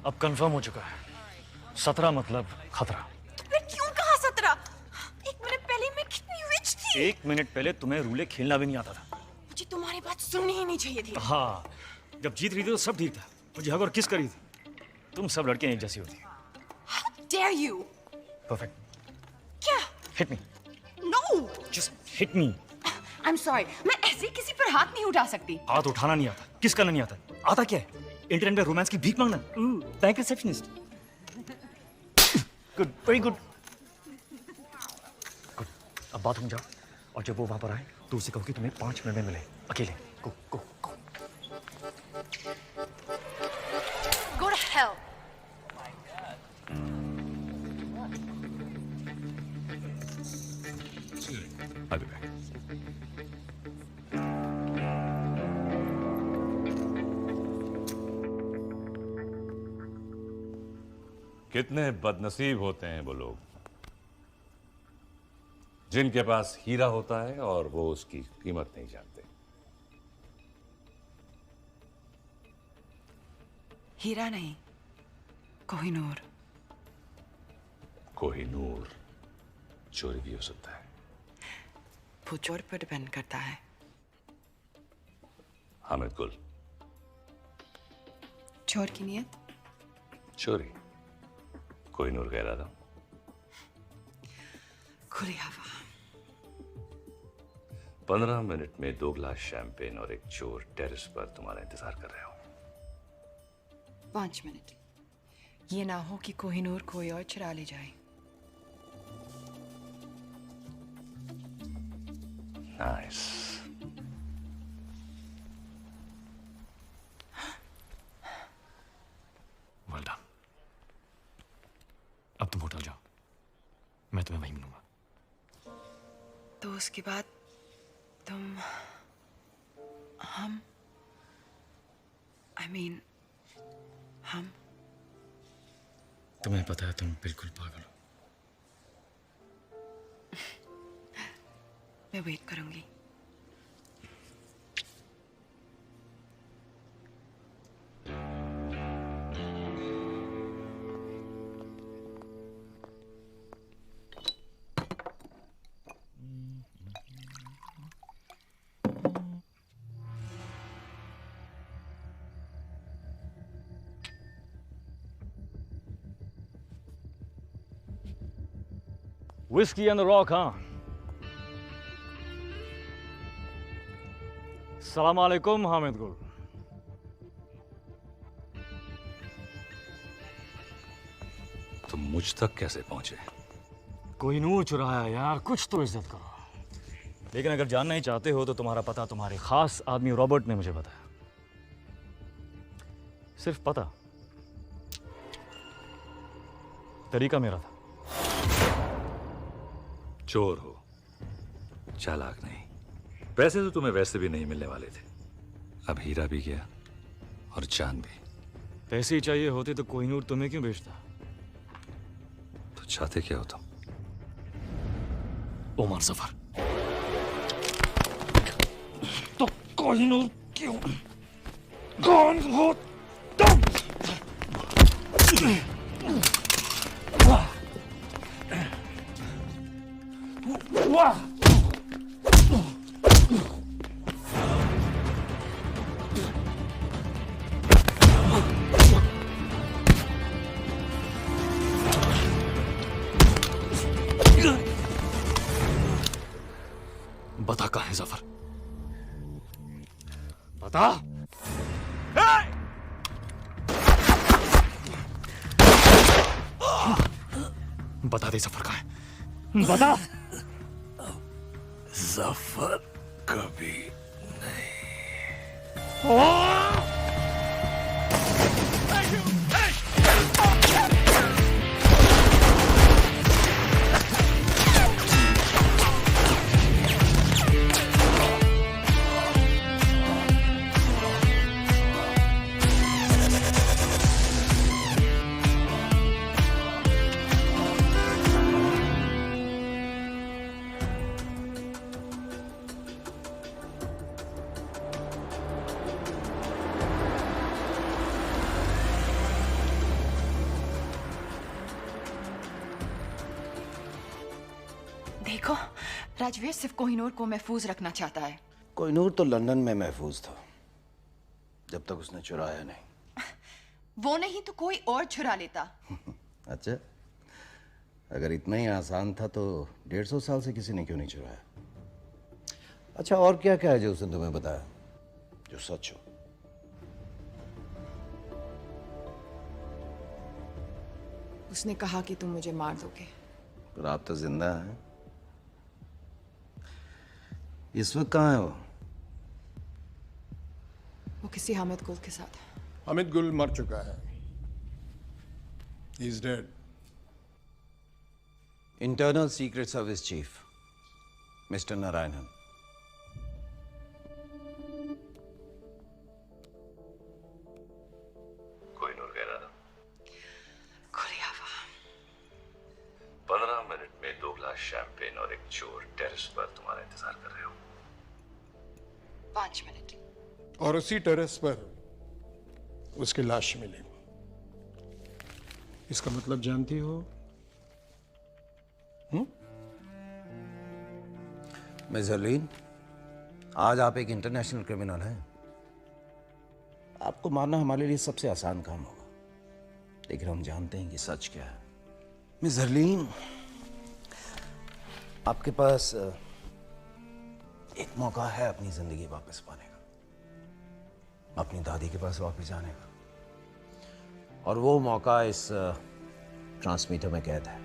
अब confirm हो चुका है। 17 मतलब खतरा। मैं क्यों कहा 17? एक मिनट पहले मैं कितनी रिच थी। एक मिनट पहले तुम्हें रूले खेलना भी नहीं आता था। मुझे तुम्हारी बात सुननी ही नहीं चाहिए थी। हाँ, जब जीत रही थी तो सब ठीक था। मुझे हग और किस करी थी। तुम सब लड़कियां एक जैसी होती। How dare you? परफेक्ट। क्या? Hit me. No! Just hit me. I'm sorry. मैं ऐसे किसी पर हाथ नहीं उठा सकती। हाथ उठाना नहीं आता, किस करना नहीं आता। आता क्या है? इंटरनेट पे रोमांस की भीख मांगना। Bank receptionist. Good, very good. Good, अब बात हो जाओ, और जब वो वहां पर आए तो उसे कहो कि तुम्हें 5 मिनट में मिले, अकेले। गो गो गो। Go to hell. I'll be back. कितने बदनसीब होते हैं वो लोग जिनके पास हीरा होता है और वो उसकी कीमत नहीं जानते। हीरा नहीं, कोहिनूर। कोहिनूर चोरी भी हो सकता है। वो चोर पर डिपेंड करता है। हामिद गुल, चोर की नियत, चोरी, कोहिनूर कह रहा था। खुली हवा। 15 मिनट में 2 गिलास शैंपेन और एक चोर टेरेस पर तुम्हारा इंतजार कर रहे हो। 5 मिनट। ये ना हो कि कोहिनूर कोई और चुरा ले जाए। नाइस। Well done. अब तुम होटल जाओ, मैं तुम्हें वहीं मिलूंगा। तो उसके बाद तुम हम हम तुम्हें पता है तुम बिल्कुल पागल हो। मैं वेट करूंगी। Whiskey on the rock, huh? सलाम अलैकुम हामिद गुल। तुम मुझ तक कैसे पहुंचे? कोहिनूर चुराया यार, कुछ तो इज्जत करो। लेकिन अगर जानना ही चाहते हो तो तुम्हारा पता तुम्हारे खास आदमी रॉबर्ट ने मुझे बताया। सिर्फ पता, तरीका मेरा था। चोर हो, चालाक नहीं। पैसे तो तुम्हें वैसे भी नहीं मिलने वाले थे, अब हीरा भी गया और जान भी। पैसे ही चाहिए होते तो कोहिनूर तुम्हें क्यों बेचता? तो चाहते क्या हो तुम? ओमर सफर। तो कोहिनूर क्यों? कौन हो तुम? वाह! बता कहाँ है जफर? बता। बता दे जफर कहाँ है? बता। जफर कभी देखो, राजवीर सिर्फ कोहिनूर को महफूज रखना चाहता है। कोहिनूर तो लंदन में महफूज था जब तक उसने चुराया नहीं। वो नहीं तो कोई और चुरा लेता। अच्छा, अगर इतना ही आसान था तो 150 साल से किसी ने क्यों नहीं चुराया? अच्छा, और क्या क्या है जो उसने तुम्हें बताया जो सच हो? उसने कहा कि तुम मुझे मार दोगे। पर आप तो जिंदा हैं। इस वक्त कहाँ है वो? वो किसी हामिद गुल के साथ है। हामिद गुल मर चुका है। He is dead. Internal secret service chief mister Narayanan. Kohinoor कह रहा था। खुली हवा। टेरेस पर तुम्हारा इंतजार कर रहे हो। 5 मिनट। और उसी टेरेस पर उसकी लाश मिली। इसका मतलब जानती हो? मिस हरलीन, आज आप एक इंटरनेशनल क्रिमिनल हैं। आपको मारना हमारे लिए सबसे आसान काम होगा, लेकिन हम जानते हैं कि सच क्या है। मिस हरलीन, आपके पास एक मौका है अपनी जिंदगी वापस पाने का, अपनी दादी के पास वापस जाने का, और वो मौका इस ट्रांसमीटर में कैद है।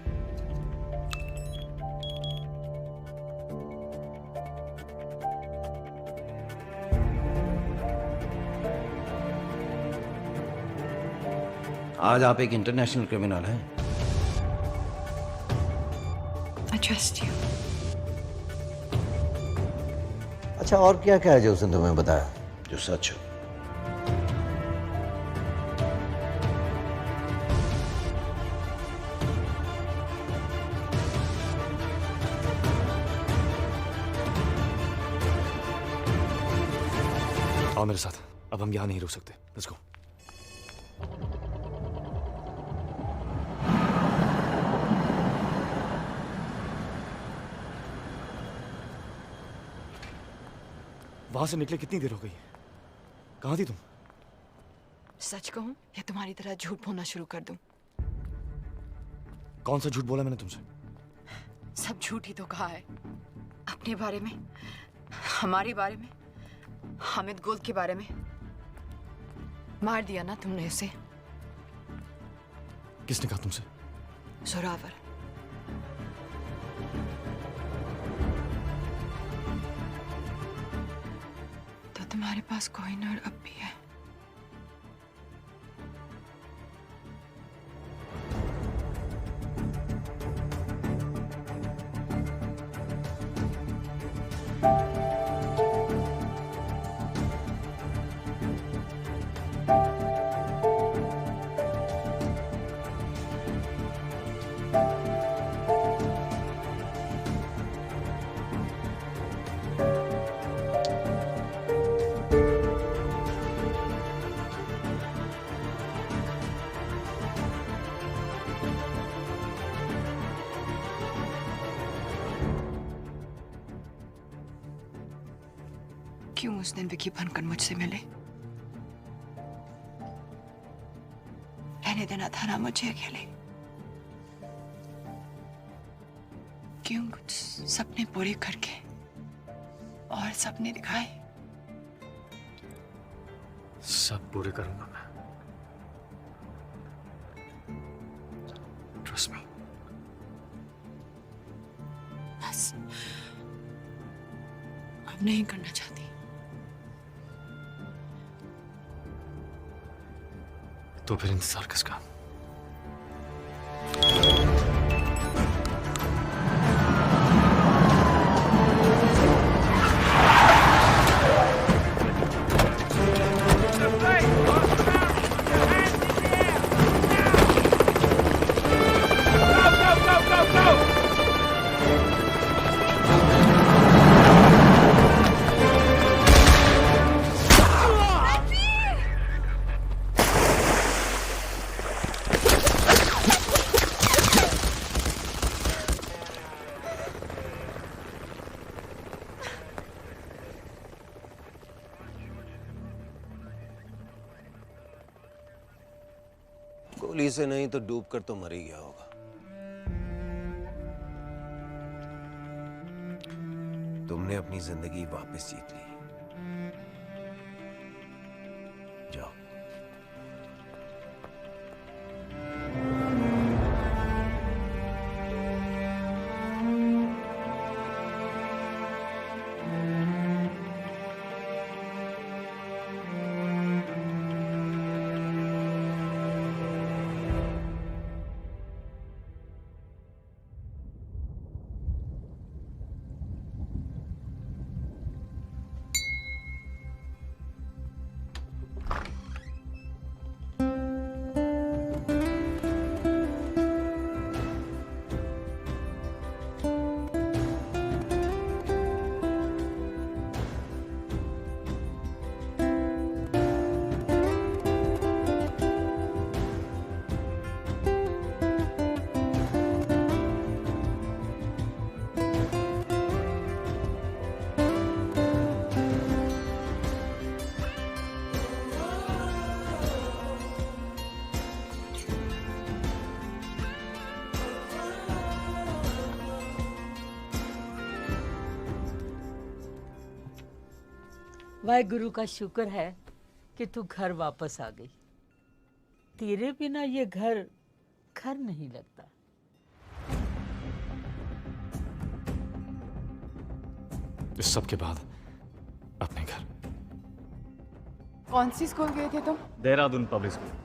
आज आप एक इंटरनेशनल क्रिमिनल हैं। I trust you. अच्छा, और क्या क्या है जो उसने तुम्हें बताया जो सच हो? आओ मेरे साथ, अब हम यहाँ नहीं रुक सकते। Let's go. वहां से निकले कितनी देर हो गई? कहां थी तुम? सच कहूं या तुम्हारी तरह झूठ बोलना शुरू कर दूं? कौन सा झूठ बोला मैंने तुमसे? सब झूठ ही तो कहा है। अपने बारे में, हमारे बारे में, हामिद गोल्ड के बारे में। मार दिया ना तुमने उसे। किसने कहा तुमसे? जोरावर। तो तुम्हारे पास कोहिनूर अब भी है। क्यों उस दिन विकी बनकर मुझसे मिले? रहने देना था ना मुझे अकेले। क्यों कुछ सपने पूरे करके और सपने दिखाए? सब पूरे करूंगा मैं। Trust me. बस अब नहीं करना चाहती। तो फिर इंतजार किसका? गोली से नहीं तो डूब कर तो मर ही गया होगा। तुमने अपनी जिंदगी वापस जीत ली। जाओ। वाहेगुरु का शुक्र है कि तू घर वापस आ गई। तेरे बिना ये घर घर नहीं लगता। इस सब के बाद अपने घर। कौन सी स्कूल गए थे तुम? Dehradun public school.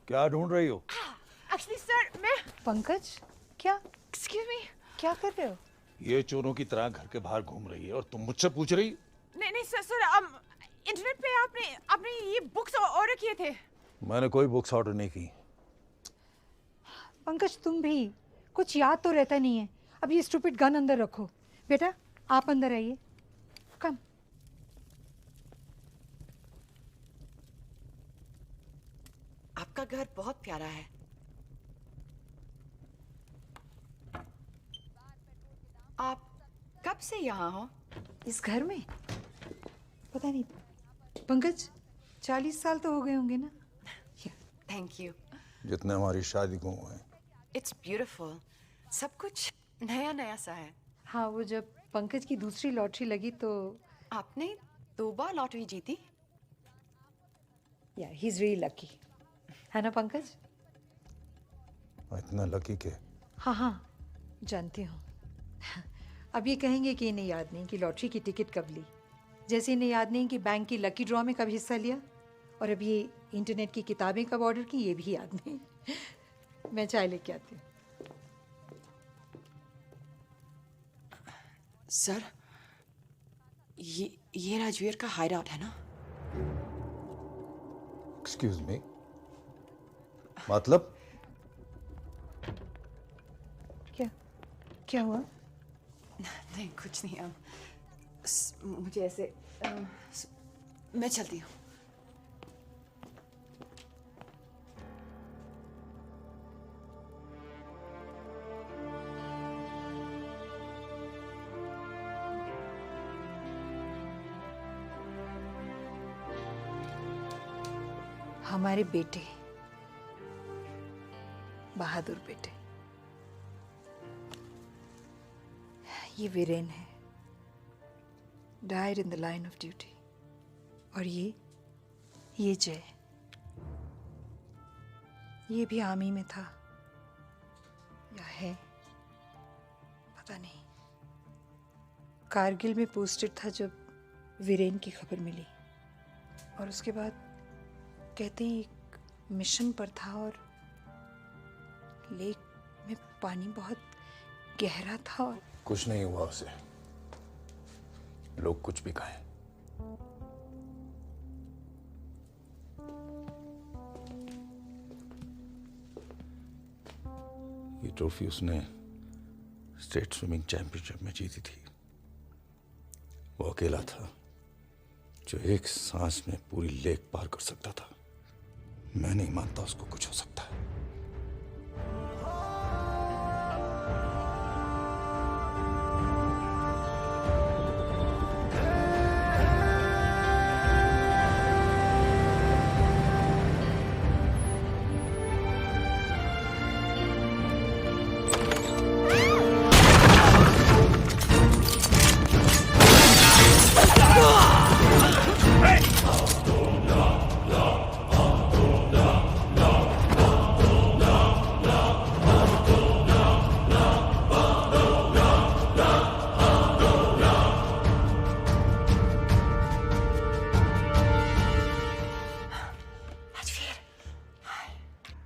क्या ढूंढ रही हो? एक्चुअली सर मैं पंकज, क्या? एक्सक्यूज मी, क्या कर रहे हो? ये चोरों की तरह घर के बाहर घूम रही है और तुम मुझसे पूछ रही? नहीं नहीं सर सर इंटरनेट पे आपने ये बुक्स ऑर्डर किए थे। मैंने कोई बुक्स ऑर्डर नहीं की। पंकज तुम भी कुछ याद तो रहता नहीं है। अब ये स्टूपिड गन अंदर रखो। बेटा आप अंदर आइए, कम। आपका घर बहुत प्यारा है। आप कब से यहाँ हो? इस घर में? पता नहीं पंकज, 40 साल तो हो गए होंगे ना। Thank you. जितने हमारी शादी को हुए हैं। It's beautiful. सब कुछ नया नया सा है। हाँ, वो जब पंकज की दूसरी लॉटरी लगी तो आपने 2 बार लॉटरी जीती? या ही इज रियली लकी, है ना पंकज? इतना लकी के? हाँ हाँ जानती हूँ। अब ये कहेंगे कि इन्हें याद नहीं कि लॉटरी की टिकट कब ली, जैसे इन्हें याद नहीं कि बैंक की लकी ड्रॉ में कब हिस्सा लिया, और अब ये इंटरनेट की किताबें कब ऑर्डर की ये भी याद नहीं। मैं चाय लेके आती हूँ। सर ये राजवीर का हाइड आउट है ना? एक्सक्यूज मी, मतलब? क्या हुआ? नहीं कुछ नहीं। मुझे ऐसे मैं चलती हूँ। हमारे बेटे, बहादुर बेटे, ये वीरेन है, died in the line of duty. और ये जय, ये भी आर्मी में था या है पता नहीं। कारगिल में पोस्टेड था जब वीरेन की खबर मिली, और उसके बाद कहते हैं एक मिशन पर था और लेक में पानी बहुत गहरा था और कुछ नहीं हुआ उसे, लोग कुछ भी कहें। ये ट्रॉफी उसने स्टेट स्विमिंग चैंपियनशिप में जीती थी। वो अकेला था जो एक सांस में पूरी लेक पार कर सकता था। मैं नहीं मानता उसको कुछ हो सकता है।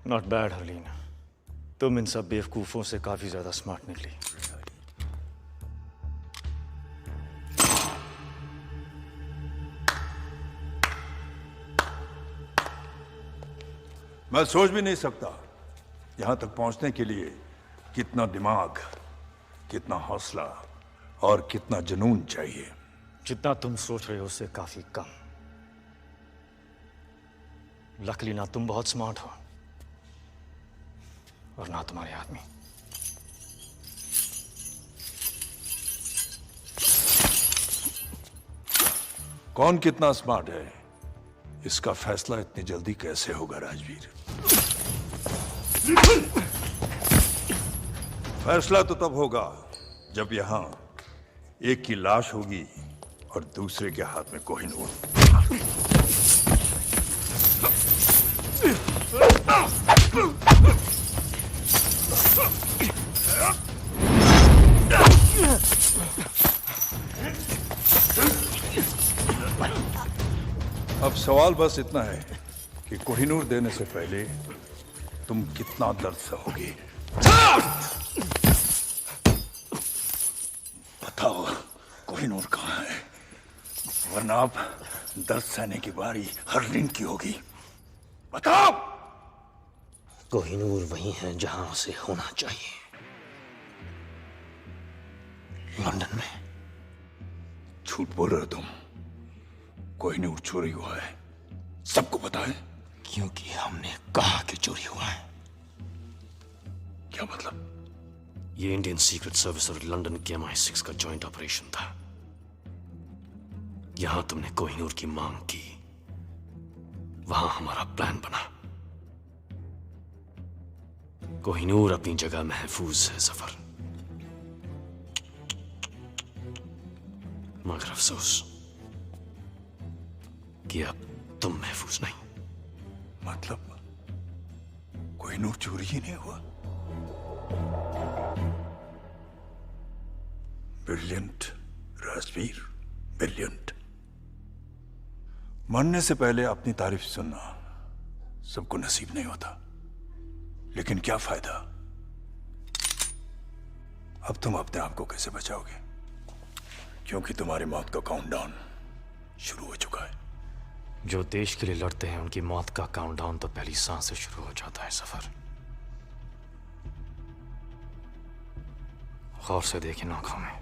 नॉट बैड हरलीन, तुम इन सब बेवकूफों से काफी ज्यादा स्मार्ट निकली। मैं सोच भी नहीं सकता यहां तक पहुंचने के लिए कितना दिमाग, कितना हौसला और कितना जुनून चाहिए। जितना तुम सोच रहे हो उससे काफी कम। लकली ना तुम बहुत स्मार्ट हो और ना तुम्हारे आदमी। कौन कितना स्मार्ट है इसका फैसला इतनी जल्दी कैसे होगा राजवीर? फैसला तो तब होगा जब यहां एक की लाश होगी और दूसरे के हाथ में कोहिनूर। अब सवाल बस इतना है कि कोहिनूर देने से पहले तुम कितना दर्द सहोगे। बताओ कोहिनूर कहाँ है, वरना अब दर्द सहने की बारी हरलीन की होगी। बताओ। कोहिनूर वही है जहां उसे होना चाहिए, लंदन में। झूठ बोल रहे हो तुम। कोहिनूर चोरी हुआ है, सबको पता है। क्योंकि हमने कहा कि चोरी हुआ है। क्या मतलब? ये इंडियन सीक्रेट सर्विस और लंदन के MI6 का जॉइंट ऑपरेशन था। यहां तुमने कोहिनूर की मांग की, वहां हमारा प्लान बना। कोहिनूर अपनी जगह महफूज है सफर, मगर अफसोस कि अब तुम महफूज नहीं। मतलब कोहिनूर चोरी ही नहीं हुआ? Brilliant Rajveer, brilliant. मरने से पहले अपनी तारीफ सुनना सबको नसीब नहीं होता, लेकिन क्या फायदा? अब तुम अपने आप को कैसे बचाओगे? क्योंकि तुम्हारी मौत का काउंटडाउन शुरू हो चुका है। जो देश के लिए लड़ते हैं उनकी मौत का काउंटडाउन तो पहली सांस से शुरू हो जाता है सफर। गौर से देखें आंखों में,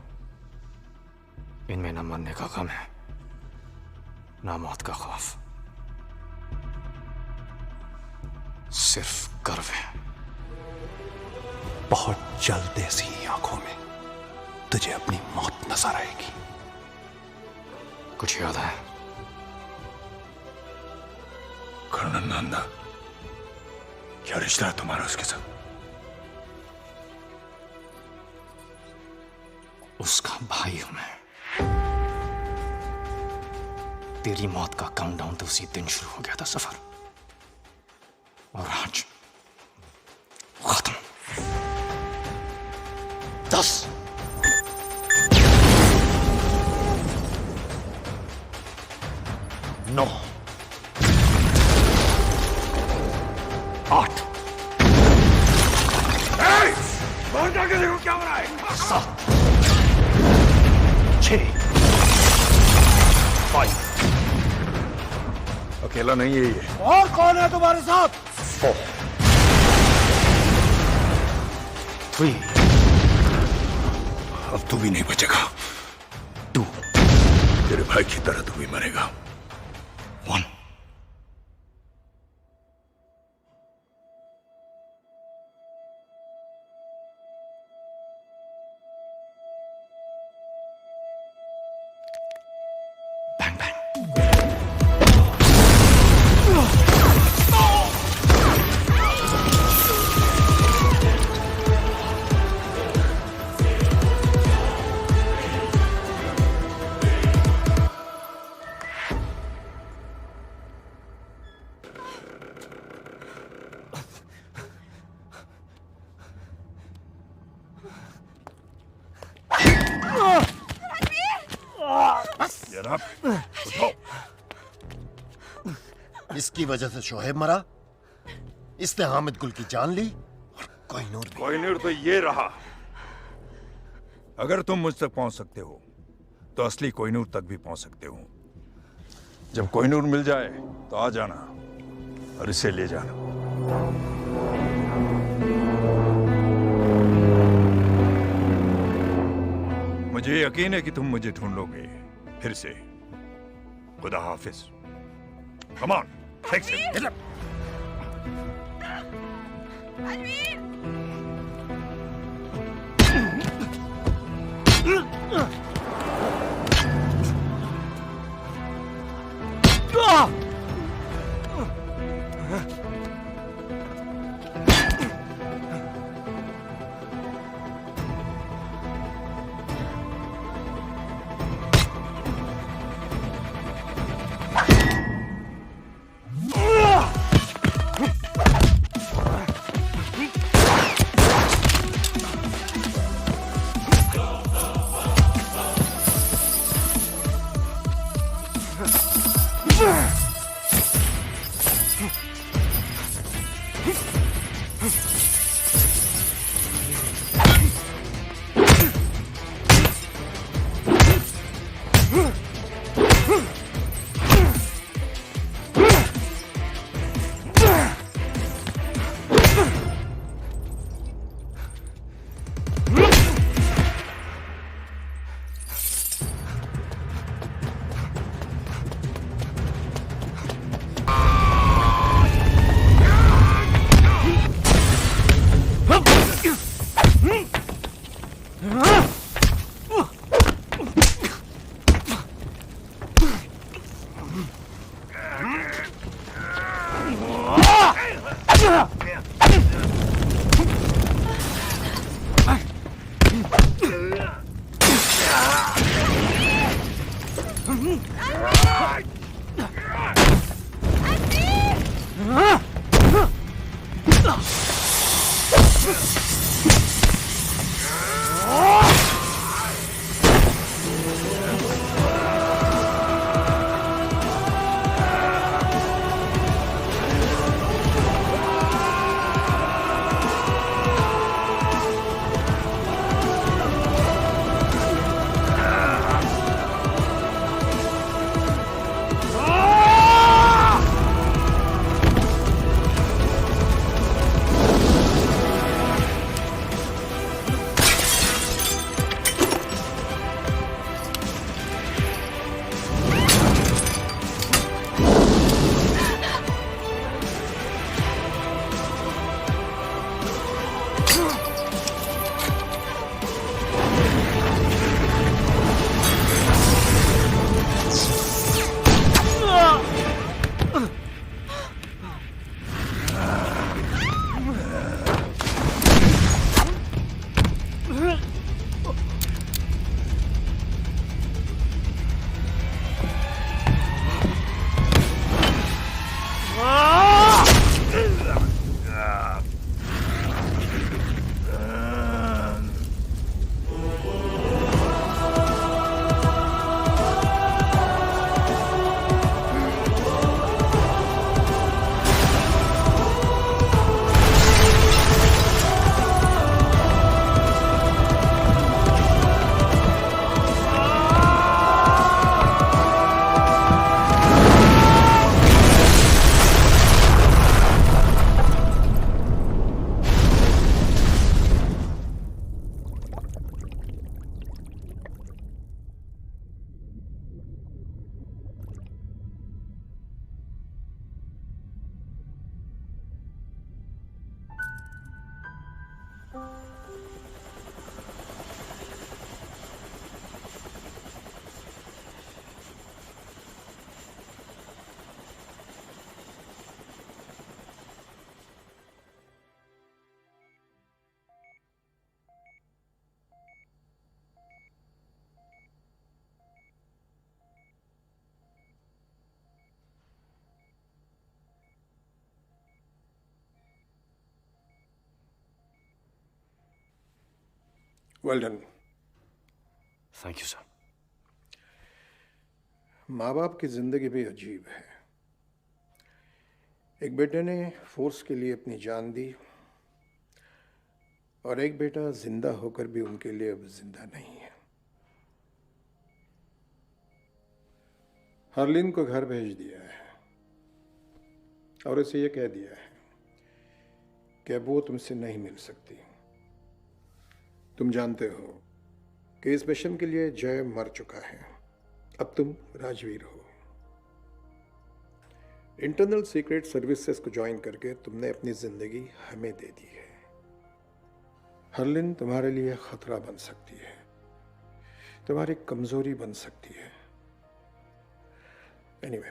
इनमें न मरने का गम है, ना मौत का खौफ, सिर्फ गर्व है। बहुत जल्द ऐसी आंखों में तुझे अपनी मौत नजर आएगी। कुछ याद है? कर्नल नंदा, क्या रिश्ता है तुम्हारा उसके साथ? उसका भाई हूं मैं। तेरी मौत का काउंटडाउन तो उसी दिन शुरू हो गया था सफर, और आज खत्म। 10 9 8 बाहर जाके देखो क्या हो रहा है। 7 6 5 अकेला नहीं है ये। और कौन है तुम्हारे साथ? 4 3 अब तू भी नहीं बचेगा। 2 तेरे भाई की तरह तू भी मरेगा। 1 Bang bang. इसकी वजह से शोहेब मरा, इसने हामिद गुल की जान ली, और कोहिनूर भी। कोहिनूर तो ये रहा। अगर तुम मुझ तक पहुंच सकते हो तो असली कोहिनूर तक भी पहुंच सकते हो। जब कोहिनूर मिल जाए तो आ जाना और इसे ले जाना। मुझे यकीन है कि तुम मुझे ढूंढोगे फिर से। खुदा हाफिज। Come on, take it, get up. Well done. Thank you sir. माँ बाप की जिंदगी भी अजीब है। एक बेटे ने फोर्स के लिए अपनी जान दी और एक बेटा जिंदा होकर भी उनके लिए अब जिंदा नहीं है। हरलीन को घर भेज दिया है और उसे ये कह दिया है कि अब वो तुमसे नहीं मिल सकती। तुम जानते हो कि इस मिशन के लिए जय मर चुका है, अब तुम राजवीर हो। इंटरनल सीक्रेट सर्विसेज को ज्वाइन करके तुमने अपनी जिंदगी हमें दे दी है। हरलिन तुम्हारे लिए खतरा बन सकती है, तुम्हारी कमजोरी बन सकती है। एनीवे,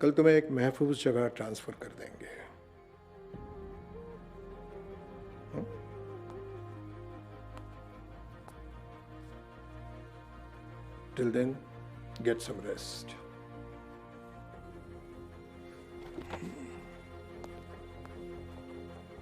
कल तुम्हें एक महफूज जगह ट्रांसफर कर देंगे। Till then, get some rest.